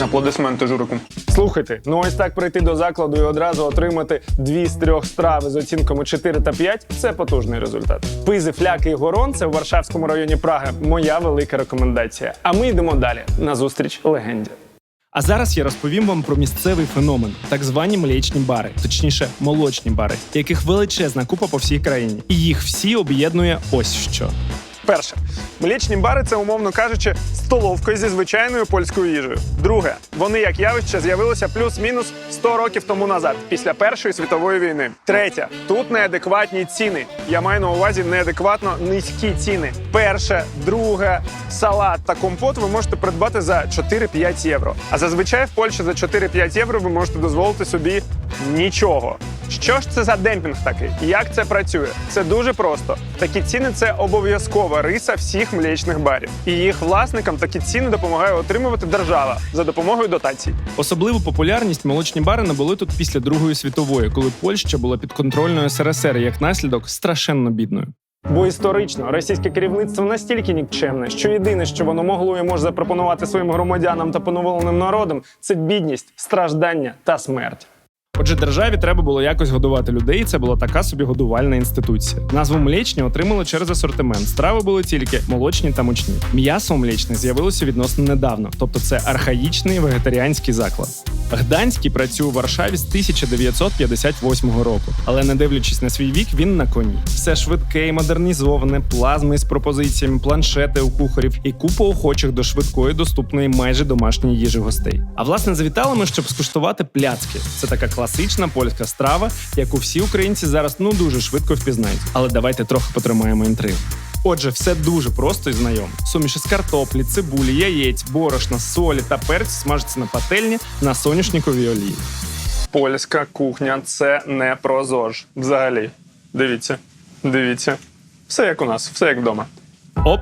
Аплодисменти Журику. Слухайте, ну ось так прийти до закладу і одразу отримати 2 з 3 страви з оцінками 4 та 5 – це потужний результат. Пизи, фляки і горон – це в Варшавському районі Праги моя велика рекомендація. А ми йдемо далі. Назустріч легенді. А зараз я розповім вам про місцевий феномен – так звані млечні бари, точніше молочні бари, яких величезна купа по всій країні. І їх всі об'єднує ось що. Перше. Млечні бари – це, умовно кажучи, столовкою зі звичайною польською їжею. Друге. Вони, як явище, з'явилися плюс-мінус 100 років тому назад, після Першої світової війни. Третє. Тут неадекватні ціни. Я маю на увазі неадекватно низькі ціни. Перше, друге, салат та компот ви можете придбати за 4-5 євро. А зазвичай в Польщі за 4-5 євро ви можете дозволити собі нічого. Що ж це за демпінг такий? Як це працює? Це дуже просто. Такі ціни – це обов'язкова риса всіх млечних барів. І їх власникам такі ціни допомагає отримувати держава за допомогою дотацій. Особливу популярність молочні бари набули тут після Другої світової, коли Польща була підконтрольною СРСР і, як наслідок, страшенно бідною. Бо історично російське керівництво настільки нікчемне, що єдине, що воно могло і може запропонувати своїм громадянам та поневоленим народам – це бідність, страждання та смерть. Отже, державі треба було якось годувати людей, і це була така собі годувальна інституція. Назву «млечні» отримали через асортимент. Страви були тільки молочні та мучні. М'ясо млечне з'явилося відносно недавно, тобто це архаїчний вегетаріанський заклад. Гданський працює у Варшаві з 1958 року, але не дивлячись на свій вік, він на коні. Все швидке і модернізоване, плазми з пропозиціями, планшети у кухарів і купа охочих до швидкої, доступної майже домашньої їжі гостей. А власне завітали ми, щоб скуштувати пляцки. Це така класична польська страва, яку всі українці зараз дуже швидко впізнають. Але давайте трохи потримаємо інтригу. Отже, все дуже просто і знайомо. Суміш із картоплі, цибулі, яєць, борошна, солі та перцю смажиться на пательні на соняшниковій олії. Польська кухня – це не про ЗОЖ. Взагалі. Дивіться. Дивіться. Все як у нас, все як вдома. Оп,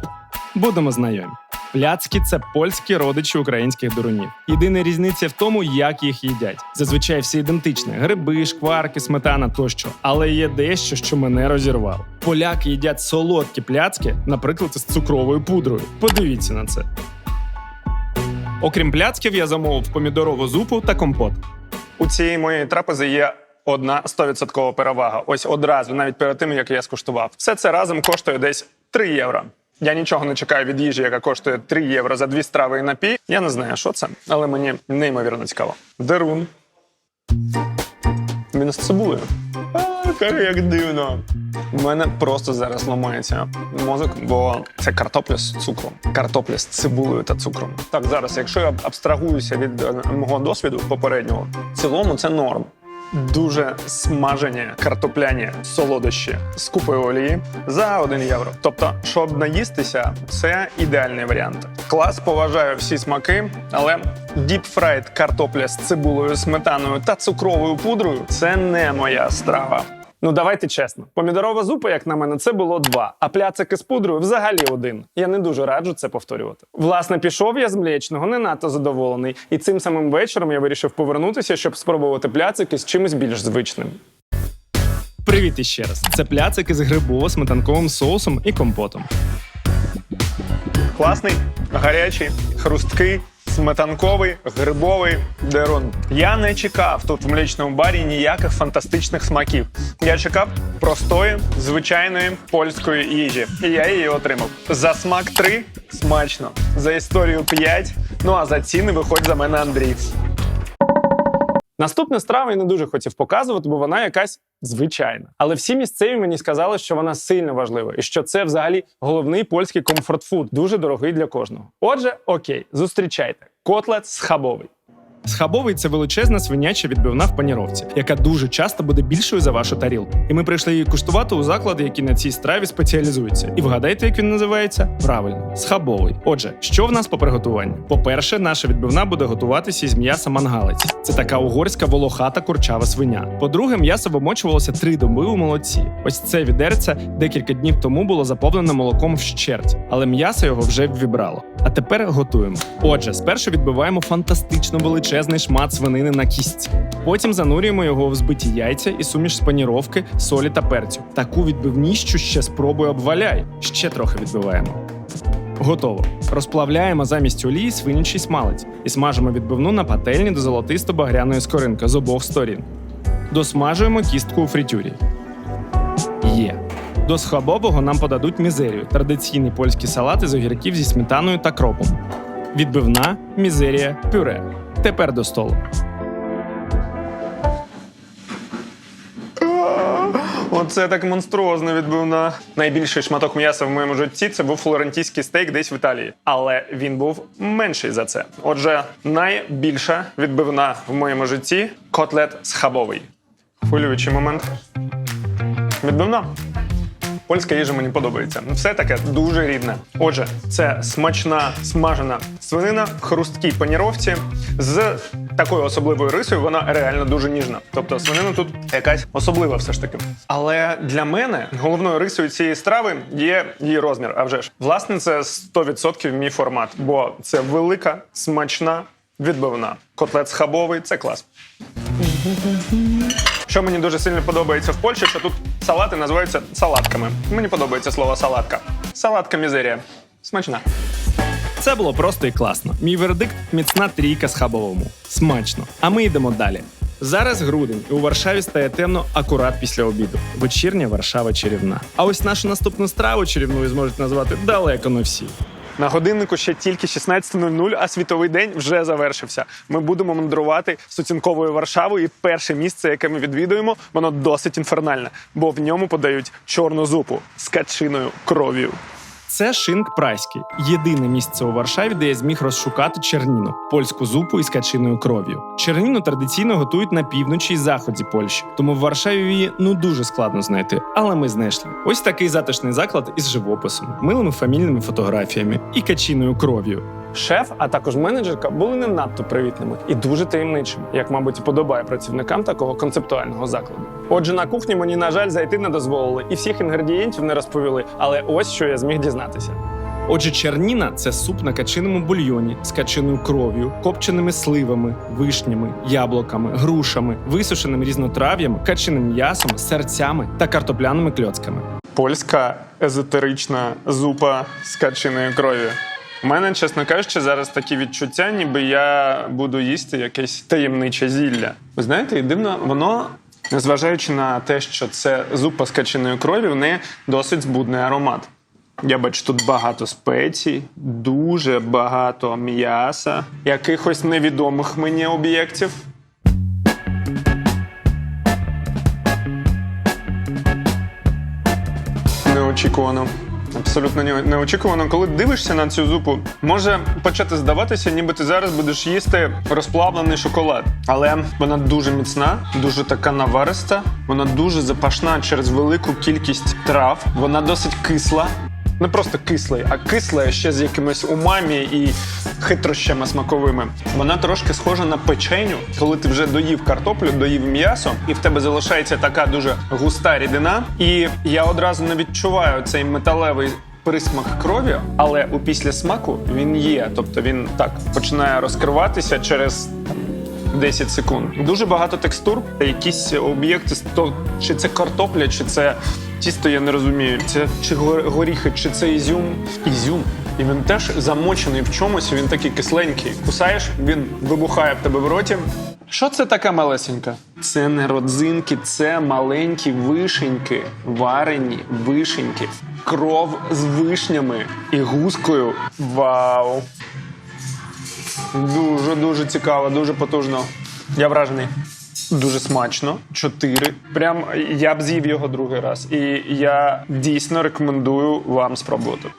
будемо знайомі. Пляцки – це польські родичі українських дурунів. Єдина різниця в тому, як їх їдять. Зазвичай всі ідентичні – гриби, шкварки, сметана тощо. Але є дещо, що мене розірвало. Поляки їдять солодкі пляцки, наприклад, з цукровою пудрою. Подивіться на це. Окрім пляцків, я замовив помідорову зупу та компот. У цієї моєї трапези є одна 100% перевага. Ось одразу, навіть перед тим, як я скуштував. Все це разом коштує десь 3 євро. Я нічого не чекаю від їжі, яка коштує 3 євро за 2 страви і напій. Я не знаю, що це, але мені неймовірно цікаво. Дерун. Він з цибулею. Як дивно. У мене просто зараз ламається мозок, бо це картопля з цукром. Картопля з цибулею та цукром. Так, зараз, якщо я абстрагуюся від мого досвіду попереднього, в цілому це норм. Дуже смажені картопляні солодощі з купою олії за 1 євро. Тобто, щоб наїстися, це ідеальний варіант. Клас, поважаю всі смаки, але діпфрайд картопля з цибулею, сметаною та цукровою пудрою – це не моя страва. Ну давайте чесно, помідорова зупа, як на мене, це було 2, а пляцики з пудрою взагалі 1. Я не дуже раджу це повторювати. Власне, пішов я з млечного не надто задоволений, і цим самим вечором я вирішив повернутися, щоб спробувати пляцики з чимось більш звичним. Привіт іще раз. Це пляцики з грибово-сметанковим соусом і компотом. Класний, гарячий, хрусткий, сметанковий, грибовий дерун. Я не чекав тут в млечному барі ніяких фантастичних смаків. Я чекав простої, звичайної польської їжі. І я її отримав. За смак 3 – смачно. За історію 5, ну а за ціни виходь за мене, Андрій. Наступна страва я не дуже хотів показувати, бо вона якась Звичайно. Але всі місцеві мені сказали, що вона сильно важлива і що це взагалі головний польський комфорт-фуд, дуже дорогий для кожного. Отже, окей, зустрічайте. Котлет схабовий. Схабовий – це величезна свиняча відбивна в паніровці, яка дуже часто буде більшою за вашу тарілку. І ми прийшли її куштувати у заклади, які на цій страві спеціалізуються. І вгадайте, як він називається? Правильно, схабовий. Отже, що в нас по приготуванню? По-перше, наша відбивна буде готуватися із м'яса мангалиць. Це така угорська волохата курчава свиня. По-друге, м'ясо вимочувалося 3 доби у молоці. Ось це відерце декілька днів тому було заповнене молоком вщерть, але м'ясо його вже ввібрало. А тепер готуємо. Отже, спершу відбиваємо фантастично величезний шмат свинини на кістці. Потім занурюємо його в взбиті яйця і суміш з паніровки, солі та перцю. Таку відбивніщу ще спробуй обваляй. Ще трохи відбиваємо. Готово. Розплавляємо замість олії свинячий смалець і смажимо відбивну на пательні до золотисто-багряної скоринки з обох сторін. Досмажуємо кістку у фритюрі. Є. До схабового нам подадуть мізерію – традиційний польський салат із огірків зі сметаною та кропом. Відбивна, мізерія, пюре. Тепер до столу. Оце так монструозно відбивна. Найбільший шматок м'яса в моєму житті – це був флорентійський стейк десь в Італії. Але він був менший за це. Отже, найбільша відбивна в моєму житті – котлет схабовий. Хвилюючий момент. Відбивна. Польська їжа мені подобається. Все таке дуже рідне. Отже, це смачна смажена свинина в хрусткій паніровці з такою особливою рисою, вона реально дуже ніжна. Тобто свинина тут якась особлива все ж таки. Але для мене головною рисою цієї страви є її розмір, а вже ж. Власне, це 100% мій формат, бо це велика, смачна відбивна. Котлет схабовий – це клас. Що мені дуже сильно подобається в Польщі, що тут салати називаються салатками. Мені подобається слово салатка. Салатка мізерія. Смачна. Це було просто і класно. Мій вердикт – міцна трійка схабовому. Смачно. А ми йдемо далі. Зараз грудень, і у Варшаві стає темно акурат після обіду. Вечірня Варшава чарівна. А ось нашу наступну страву чарівною зможуть назвати далеко не всі. На годиннику ще тільки 16:00, а світовий день вже завершився. Ми будемо мандрувати сутінковою Варшавою, і перше місце, яке ми відвідуємо, воно досить інфернальне, бо в ньому подають чорну зупу з качиною кров'ю. Це шинк прайський. Єдине місце у Варшаві, де я зміг розшукати черніну – польську зупу із качиною кров'ю. Черніну традиційно готують на півночі і заході Польщі, тому в Варшаві її дуже складно знайти, але ми знайшли. Ось такий затишний заклад із живописом, милими фамільними фотографіями і качиною кров'ю. Шеф, а також менеджерка були не надто привітними і дуже таємничими, як, мабуть, і подобає працівникам такого концептуального закладу. Отже, на кухні мені, на жаль, зайти не дозволили і всіх інгредієнтів не розповіли, але ось що я зміг дізнатися. Отже, черніна – це суп на качиному бульйоні з качиною кров'ю, копченими сливами, вишнями, яблуками, грушами, висушеним різнотрав'ям, качиним м'ясом, серцями та картопляними кльоцками. Польська езотерична зупа з качиною кров'ю. У мене, чесно кажучи, зараз такі відчуття, ніби я буду їсти якесь таємниче зілля. Ви знаєте, і дивно, воно, незважаючи на те, що це зупа з качиною кров'ю, в неї досить збудний аромат. Я бачу тут багато спецій, дуже багато м'яса, якихось невідомих мені об'єктів. Неочікувано. Абсолютно неочікувано. Коли дивишся на цю зупу, може почати здаватися, ніби ти зараз будеш їсти розплавлений шоколад. Але вона дуже міцна, дуже така навариста, вона дуже запашна через велику кількість трав, вона досить кисла. Не просто кислий, а кисла ще з якимось умамі і хитрощами смаковими. Вона трошки схожа на печеню, коли ти вже доїв картоплю, доїв м'ясо, і в тебе залишається така дуже густа рідина. І я одразу не відчуваю цей металевий присмак крові, але у післясмаку він є. Тобто він так починає розкриватися через 10 секунд. Дуже багато текстур, якісь об'єкти, чи це картопля, чи це тісто, я не розумію. Це чи горіхи, чи це ізюм. Ізюм. І він теж замочений в чомусь, він такий кисленький. Кусаєш, він вибухає в тебе в роті. Що це таке малесеньке? Це не родзинки, це маленькі вишеньки, варені вишеньки. Кров з вишнями і гускою. Вау! Дуже-дуже цікаво, дуже потужно. Я вражений. Дуже смачно. 4. Прям я б з'їв його другий раз. І я дійсно рекомендую вам спробувати.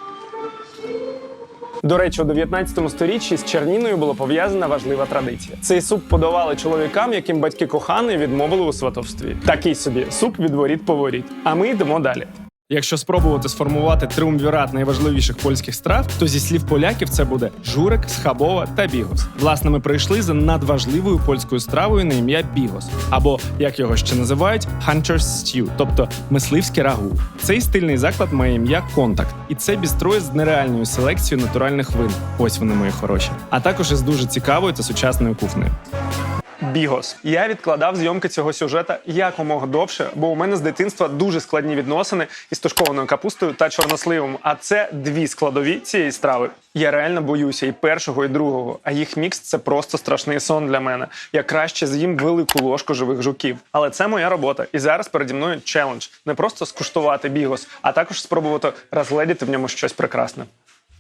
До речі, у 19 сторіччі з черніною була пов'язана важлива традиція. Цей суп подавали чоловікам, яким батьки коханої відмовили у сватовстві. Такий собі суп від воріт-поворіт. А ми йдемо далі. Якщо спробувати сформувати триумвірат найважливіших польських страв, то зі слів поляків це буде журек, схабова та бігос. Власне, ми прийшли за надважливою польською стравою на ім'я бігос, або, як його ще називають, hunter's stew, тобто мисливське рагу. Цей стильний заклад має ім'я «Контакт», і це бістро з нереальною селекцією натуральних вин. Ось вони, мої хороші. А також із дуже цікавою та сучасною кухнею. Бігос. Я відкладав зйомки цього сюжета якомога довше, бо у мене з дитинства дуже складні відносини із тушкованою капустою та чорносливом. А це дві складові цієї страви. Я реально боюся і першого, і другого. А їх мікс – це просто страшний сон для мене. Я краще з'їм велику ложку живих жуків. Але це моя робота. І зараз переді мною челендж. Не просто скуштувати бігос, а також спробувати розгледіти в ньому щось прекрасне.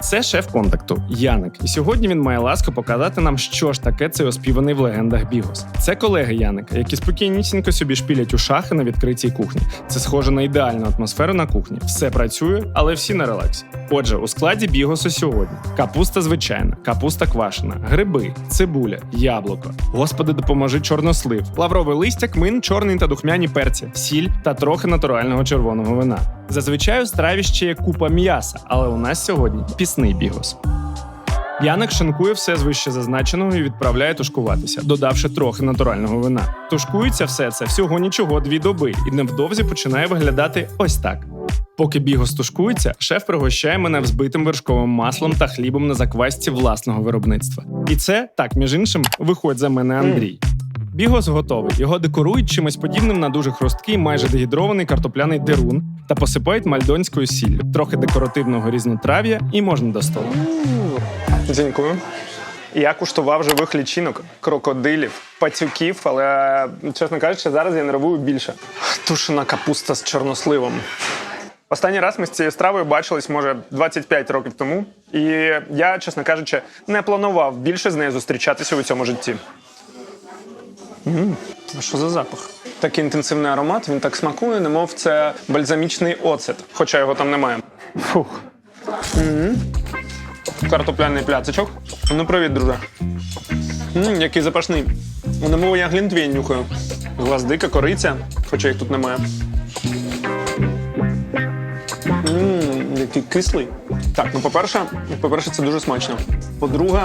Це шеф «Контакту» Яник. І сьогодні він має ласку показати нам, що ж таке цей оспіваний в легендах бігос. Це колеги Яника, які спокійнісінько собі шпілять у шахи на відкритій кухні. Це схоже на ідеальну атмосферу на кухні. Все працює, але всі на релаксі. Отже, у складі бігосу сьогодні капуста звичайна, капуста квашена, гриби, цибуля, яблуко. Господи, допоможи чорнослив, лаврове листя, кмин, чорний та духмяні перці, сіль та трохи натурального червоного вина. Зазвичай у страві ще є купа м'яса, але у нас сьогодні пісний бігос. Яник шинкує все з вище зазначеного і відправляє тушкуватися, додавши трохи натурального вина. Тушкується все це всього нічого 2 доби і невдовзі починає виглядати ось так. Поки бігос тушкується, шеф пригощає мене взбитим вершковим маслом та хлібом на заквасці власного виробництва. І це, так, між іншим, виходь за мене Андрій. Бігос готовий. Його декорують чимось подібним на дуже хрусткий, майже дегідрований картопляний дерун та посипають мальдонською сіллю, трохи декоративного різнотрав'я і можна до столу. Дякую. Я куштував живих лічинок, крокодилів, пацюків, але, чесно кажучи, зараз я нервую більше. Тушена капуста з чорносливом. Останній раз ми з цією стравою бачились, може, 25 років тому. І я, чесно кажучи, не планував більше з нею зустрічатися у цьому житті. А що за запах? Такий інтенсивний аромат, він так смакує, немов це бальзамічний оцет, хоча його там немає. Фух. Картопляний пляцичок. Ну, привіт, друже. Який запашний. Немов я глінтвейн нюхаю. Гвоздика, кориця, хоча їх тут немає. Який кислий. Так, ну по-перше, це дуже смачно. По-друге,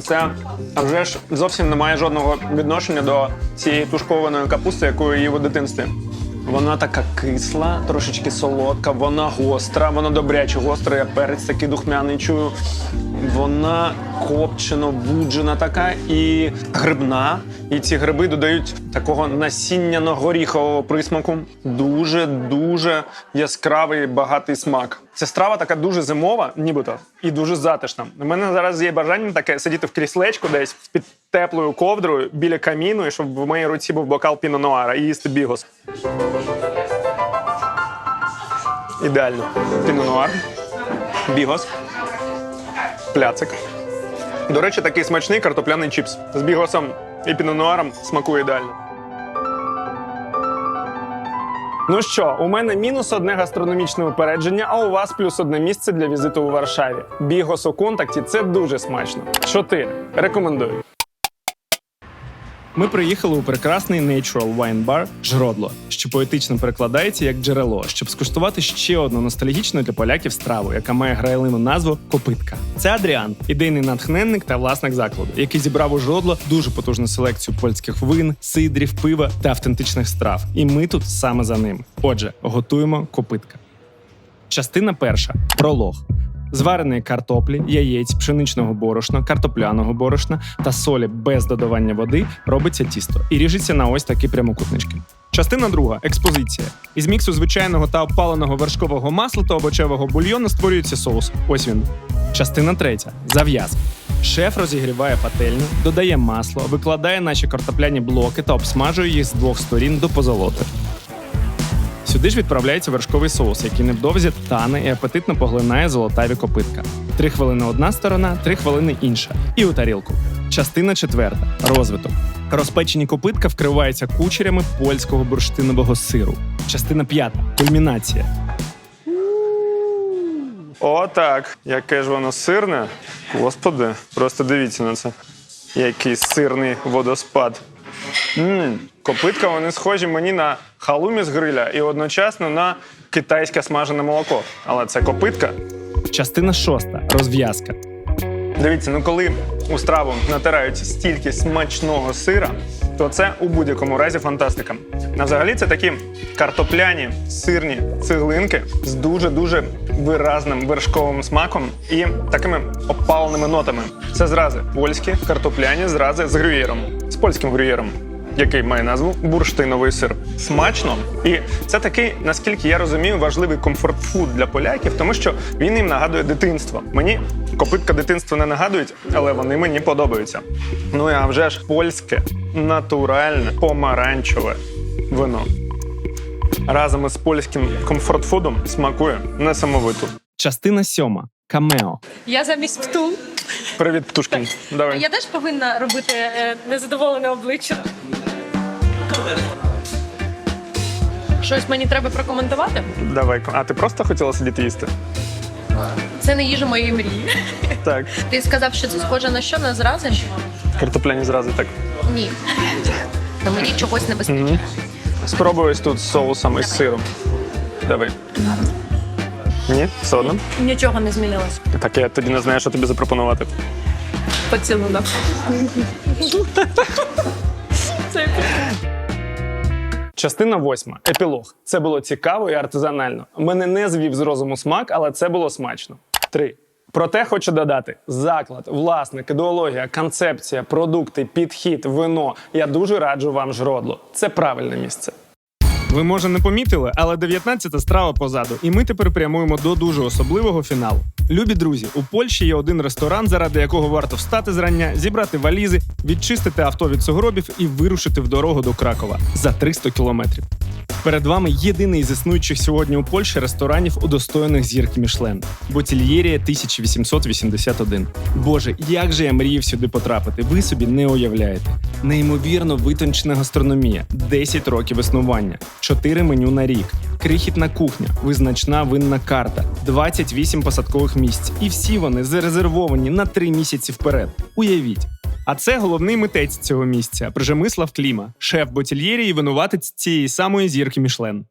це, а вже ж, зовсім не має жодного відношення до цієї тушкованої капусти, яку я їв у дитинстві. Вона така кисла, трошечки солодка, вона гостра, вона добряче гостра, я перець такий духмяний чую. Вона копчено-буджена така і грибна. І ці гриби додають такого насінняно-горіхового присмаку. Дуже-дуже яскравий, багатий смак. Ця страва така дуже зимова, нібито, і дуже затишна. У мене зараз є бажання таке сидіти в кріслечку десь під теплою ковдрою біля каміну, і щоб в моїй руці був бокал піно-нуара і їсти бігос. Ідеально. Піно-нуар, бігос, пляцик. До речі, такий смачний картопляний чіпс. З бігосом і піно-нуаром смакує ідеально. Ну що, у мене -1 гастрономічне упередження, а у вас +1 місце для візиту у Варшаві. Бігос у «Контакті» – це дуже смачно. 4. Рекомендую. Ми приїхали у прекрасний Natural Wine Bar «Жродло», що поетично перекладається як «джерело», щоб скуштувати ще одну ностальгічну для поляків страву, яка має грайлину назву «Копитка». Це Адріан, ідейний натхненник та власник закладу, який зібрав у «Жродло» дуже потужну селекцію польських вин, сидрів, пива та автентичних страв. І ми тут саме за ним. Отже, готуємо «Копитка». Частина перша. Пролог. Звареної картоплі, яєць, пшеничного борошна, картопляного борошна та солі без додавання води робиться тісто і ріжеться на ось такі прямокутнички. Частина друга. Експозиція. Із міксу звичайного та обпаленого вершкового масла та овочевого бульйону створюється соус. Ось він. Частина третя. Зав'язка. Шеф розігріває пательню, додає масло, викладає наші картопляні блоки та обсмажує їх з 2 сторін до позолоти. Сюди ж відправляється вершковий соус, який невдовзі тане і апетитно поглинає золотаві копитка. 3 хвилини одна сторона, 3 хвилини інша. І у тарілку. Частина четверта. Розвиток. Розпечені копитка вкриваються кучерями польського бурштинового сиру. Частина 5. Кульмінація. О, так. Яке ж воно сирне. Господи, просто дивіться на це. Який сирний водоспад. Копитка, вони схожі мені на халумі з гриля і одночасно на китайське смажене молоко. Але це копитка. Частина 6. Розв'язка. Дивіться, ну коли у страву натирають стільки смачного сира, то це у будь-якому разі фантастика. А взагалі це такі картопляні сирні цеглинки з дуже-дуже виразним вершковим смаком і такими опаленими нотами. Це зрази польські картопляні зрази з грюєром, з польським грюєром, який має назву бурштиновий сир. Смачно. І це такий, наскільки я розумію, важливий комфорт-фуд для поляків, тому що він їм нагадує дитинство. Мені копитка дитинства не нагадують, але вони мені подобаються. Ну і а вже ж польське, натуральне, помаранчеве вино. Разом із польським комфорт-фудом смакує несамовито. Частина 7. Камео. Я замість пту. Привіт, Птушкін. Давай. Я теж повинна робити незадоволене обличчя. Щось мені треба прокоментувати? Давай. А ти просто хотіла сидіти їсти? Це не їжа моєї мрії. Так. Ти сказав, що це схоже на що? На зрази? Картопляні зрази, так. Ні. На мені чогось не вистачає. Спробуй ось тут з соусом і з сиром. Давай. Ні? Все одно? Нічого не змінилось. Так, я тоді не знаю, що тобі запропонувати. Поцілунок. Частина 8. Епілог. Це було цікаво і артизанально. Мене не звів з розуму смак, але це було смачно. 3. Проте хочу додати: заклад, власник, ідеологія, концепція, продукти, підхід, вино. Я дуже раджу вам Жродло. Це правильне місце. Ви, може, не помітили, але 19-та страва позаду. І ми тепер прямуємо до дуже особливого фіналу. Любі друзі, у Польщі є один ресторан, заради якого варто встати зрання, зібрати валізи, відчистити авто від сугробів і вирушити в дорогу до Кракова за 300 кілометрів. Перед вами єдиний з існуючих сьогодні у Польщі ресторанів, удостоєних зірки Мішлен – Ботільєрія 1881. Боже, як же я мріяв сюди потрапити, ви собі не уявляєте. Неймовірно витончена гастрономія, 10 років існування, 4 меню на рік, крихітна кухня, визначна винна карта, 28 посадкових місць. І всі вони зарезервовані на 3 місяці вперед. Уявіть. А це головний митець цього місця – Пржемислав Кліма, шеф Ботільєрії і винуватець цієї самої зірки Мішлен.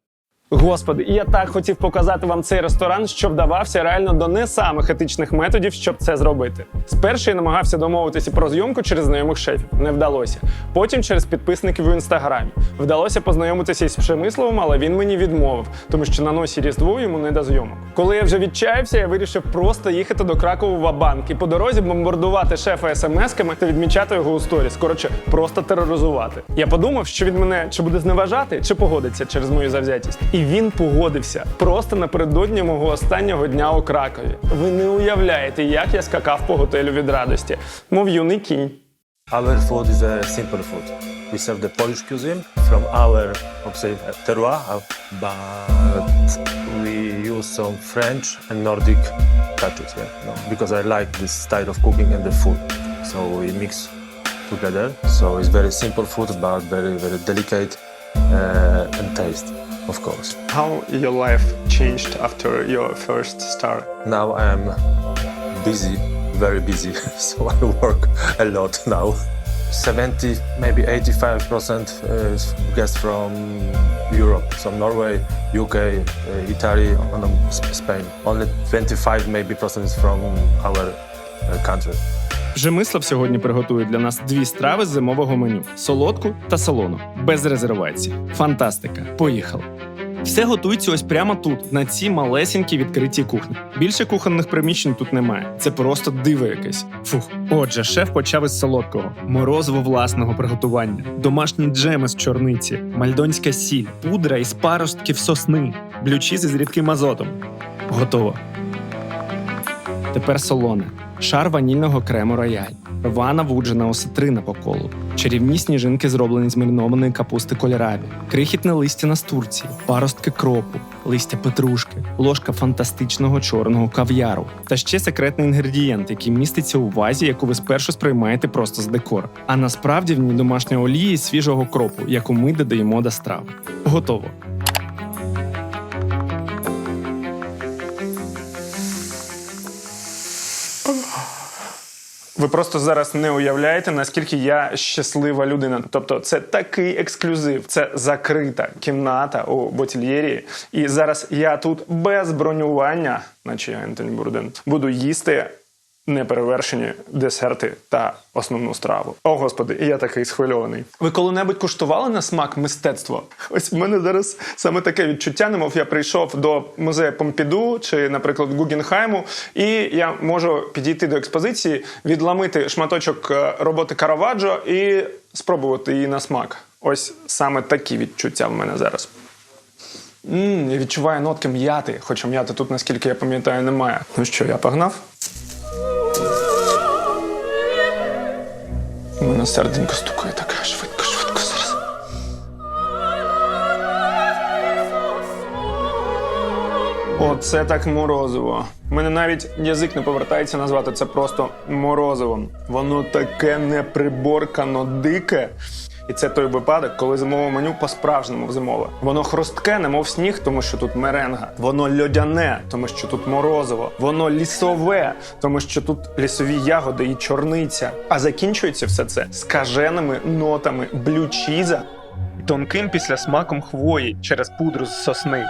Господи, і я так хотів показати вам цей ресторан, що вдавався реально до не самих етичних методів, щоб це зробити. Спершу я намагався домовитися про зйомку через знайомих шефів. Не вдалося. Потім через підписників у Інстаграмі. Вдалося познайомитися із Пшемисловим, але він мені відмовив, тому що на носі Різдво йому не до зйомок. Коли я вже відчаявся, я вирішив просто їхати до Кракова ва-банк і по дорозі бомбардувати шефа смс-ками та відмічати його у сторіс. Коротше, просто тероризувати. Я подумав, що він мене чи буде зневажати, чи погодиться через мою завзятість. І він погодився просто напередодні мого останнього дня у Кракові. Ви не уявляєте, як я скакав по готелю від радості. Мов юний кінь. Our food is a simple food. We serve the Polish cuisine from our, terroir, but we use some French and Nordic touches, because I like this style of cooking and the food. So we mix together. So it's very simple food, but very, very delicate and taste, of course. How your life changed after your first star? Now I'm busy, very busy, so I work a lot now. 70, maybe 85% is guests from Europe, so Norway, UK, Italy, and Spain. Only 25 maybe % is from our country. Пржемислав сьогодні приготує для нас 2 страви з зимового меню – солодку та солону, без резервації. Фантастика. Поїхали. Все готується ось прямо тут, на цій малесенькій відкритій кухні. Більше кухонних приміщень тут немає. Це просто диво якесь. Фух. Отже, шеф почав із солодкого. Морозиво власного приготування, домашні джеми з чорниці, мальдонська сіль, пудра із паростків сосни, блючіз із рідким азотом. Готово. Тепер солоне. Шар ванільного крему рояль. рвана вуджена осетрина по колу, чарівні сніжинки, зроблені з маринованої капусти кольорабі, крихітне листя настурції, паростки кропу, листя петрушки, ложка фантастичного чорного кав'яру та ще секретний інгредієнт, який міститься у вазі, яку ви спершу сприймаєте просто з декор. А насправді в ній домашня олія із свіжого кропу, яку ми додаємо до страви. Готово. Ви просто зараз не уявляєте, наскільки я щаслива людина. Тобто це такий ексклюзив, це закрита кімната у Ботільєрі. І зараз я тут без бронювання, наче я Ентоні Бурден, буду їсти неперевершені десерти та основну страву. О, Господи, і я такий схвильований. Ви коли-небудь куштували на смак мистецтво? Ось в мене зараз саме таке відчуття, немов я прийшов до музею Помпіду чи, наприклад, Гугенхайму, і я можу підійти до експозиції, відламити шматочок роботи Караваджо і спробувати її на смак. Ось саме такі відчуття в мене зараз. Я відчуваю нотки м'яти, хоча м'яти тут, наскільки я пам'ятаю, немає. Ну що, я погнав? У мене серденько стукає так швидко зараз. Оце так морозиво. У мене навіть язик не повертається назвати це просто морозивом. Воно таке неприборкано дике. І це той випадок, коли зимове меню по-справжньому зимове. Воно хрустке, немов сніг, тому що тут меренга. Воно льодяне, тому що тут морозиво. Воно лісове, тому що тут лісові ягоди і чорниця. А закінчується все це скаженими нотами блю-чіза і тонким післясмаком хвої через пудру з сосни.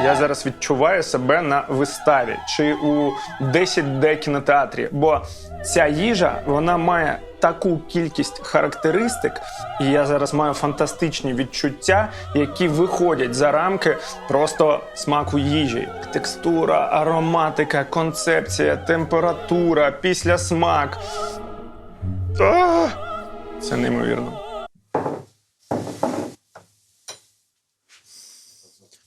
Я зараз відчуваю себе на виставі чи у 10D кінотеатрі, бо ця їжа, вона має таку кількість характеристик, і я зараз маю фантастичні відчуття, які виходять за рамки просто смаку їжі. Текстура, ароматика, концепція, температура, післясмак. Це неймовірно.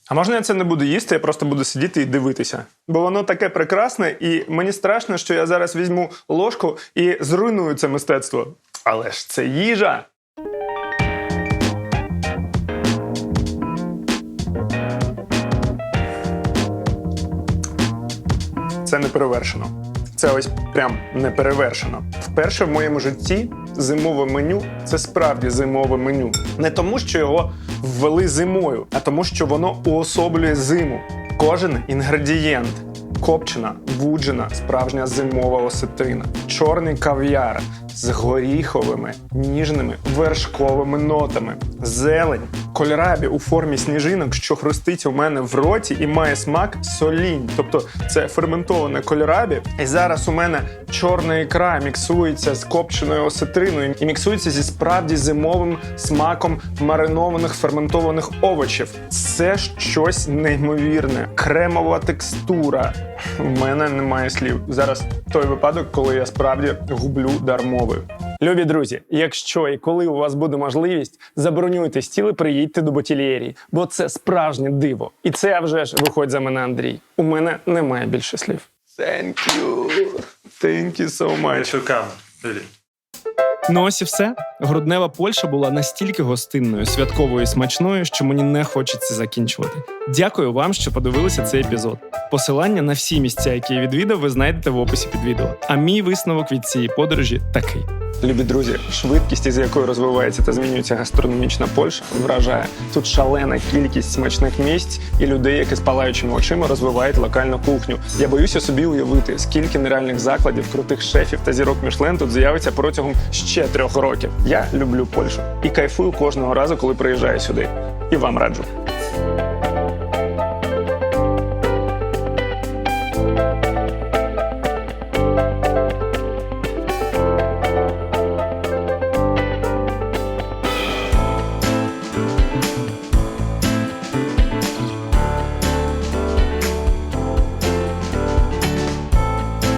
А можна я це не буду їсти, я просто буду сидіти і дивитися? Бо воно таке прекрасне, і мені страшно, що я зараз візьму ложку і зруйную це мистецтво. Але ж це їжа! Це не перевершено. Це ось прям не перевершено. Вперше в моєму житті зимове меню – це справді зимове меню. Не тому, що його ввели зимою, а тому, що воно уособлює зиму. Кожен інгредієнт – копчена, вуджена, справжня зимова осетрина, чорний кав'яр з горіховими, ніжними вершковими нотами, зелень, кольорабі у формі сніжинок, що хрустить у мене в роті і має смак солінь. Тобто це ферментоване кольорабі. І зараз у мене чорна ікра міксується з копченою осетриною і міксується зі справді зимовим смаком маринованих ферментованих овочів. Це щось неймовірне. Кремова текстура. У мене немає слів. Зараз той випадок, коли я справді гублю дар мови. Любі друзі, якщо і коли у вас буде можливість, забронюйте стіл і приїдьте до Ботільєрі, бо це справжнє диво. І це вже ж виходь за мене, Андрій. У мене немає більше слів. Thank you. Thank you so much. Welcome, really. Ну ось і все. Груднева Польща була настільки гостинною, святковою і смачною, що мені не хочеться закінчувати. Дякую вам, що подивилися цей епізод. Посилання на всі місця, які я відвідав, ви знайдете в описі під відео. А мій висновок від цієї подорожі такий. Любі друзі, швидкість, із якою розвивається та змінюється гастрономічна Польща, вражає. Тут шалена кількість смачних місць і людей, які з палаючими очима розвивають локальну кухню. Я боюся собі уявити, скільки нереальних закладів, крутих шефів та зірок Мішлен тут з'явиться протягом ще 3 років. Я люблю Польщу і кайфую кожного разу, коли приїжджаю сюди. І вам раджу.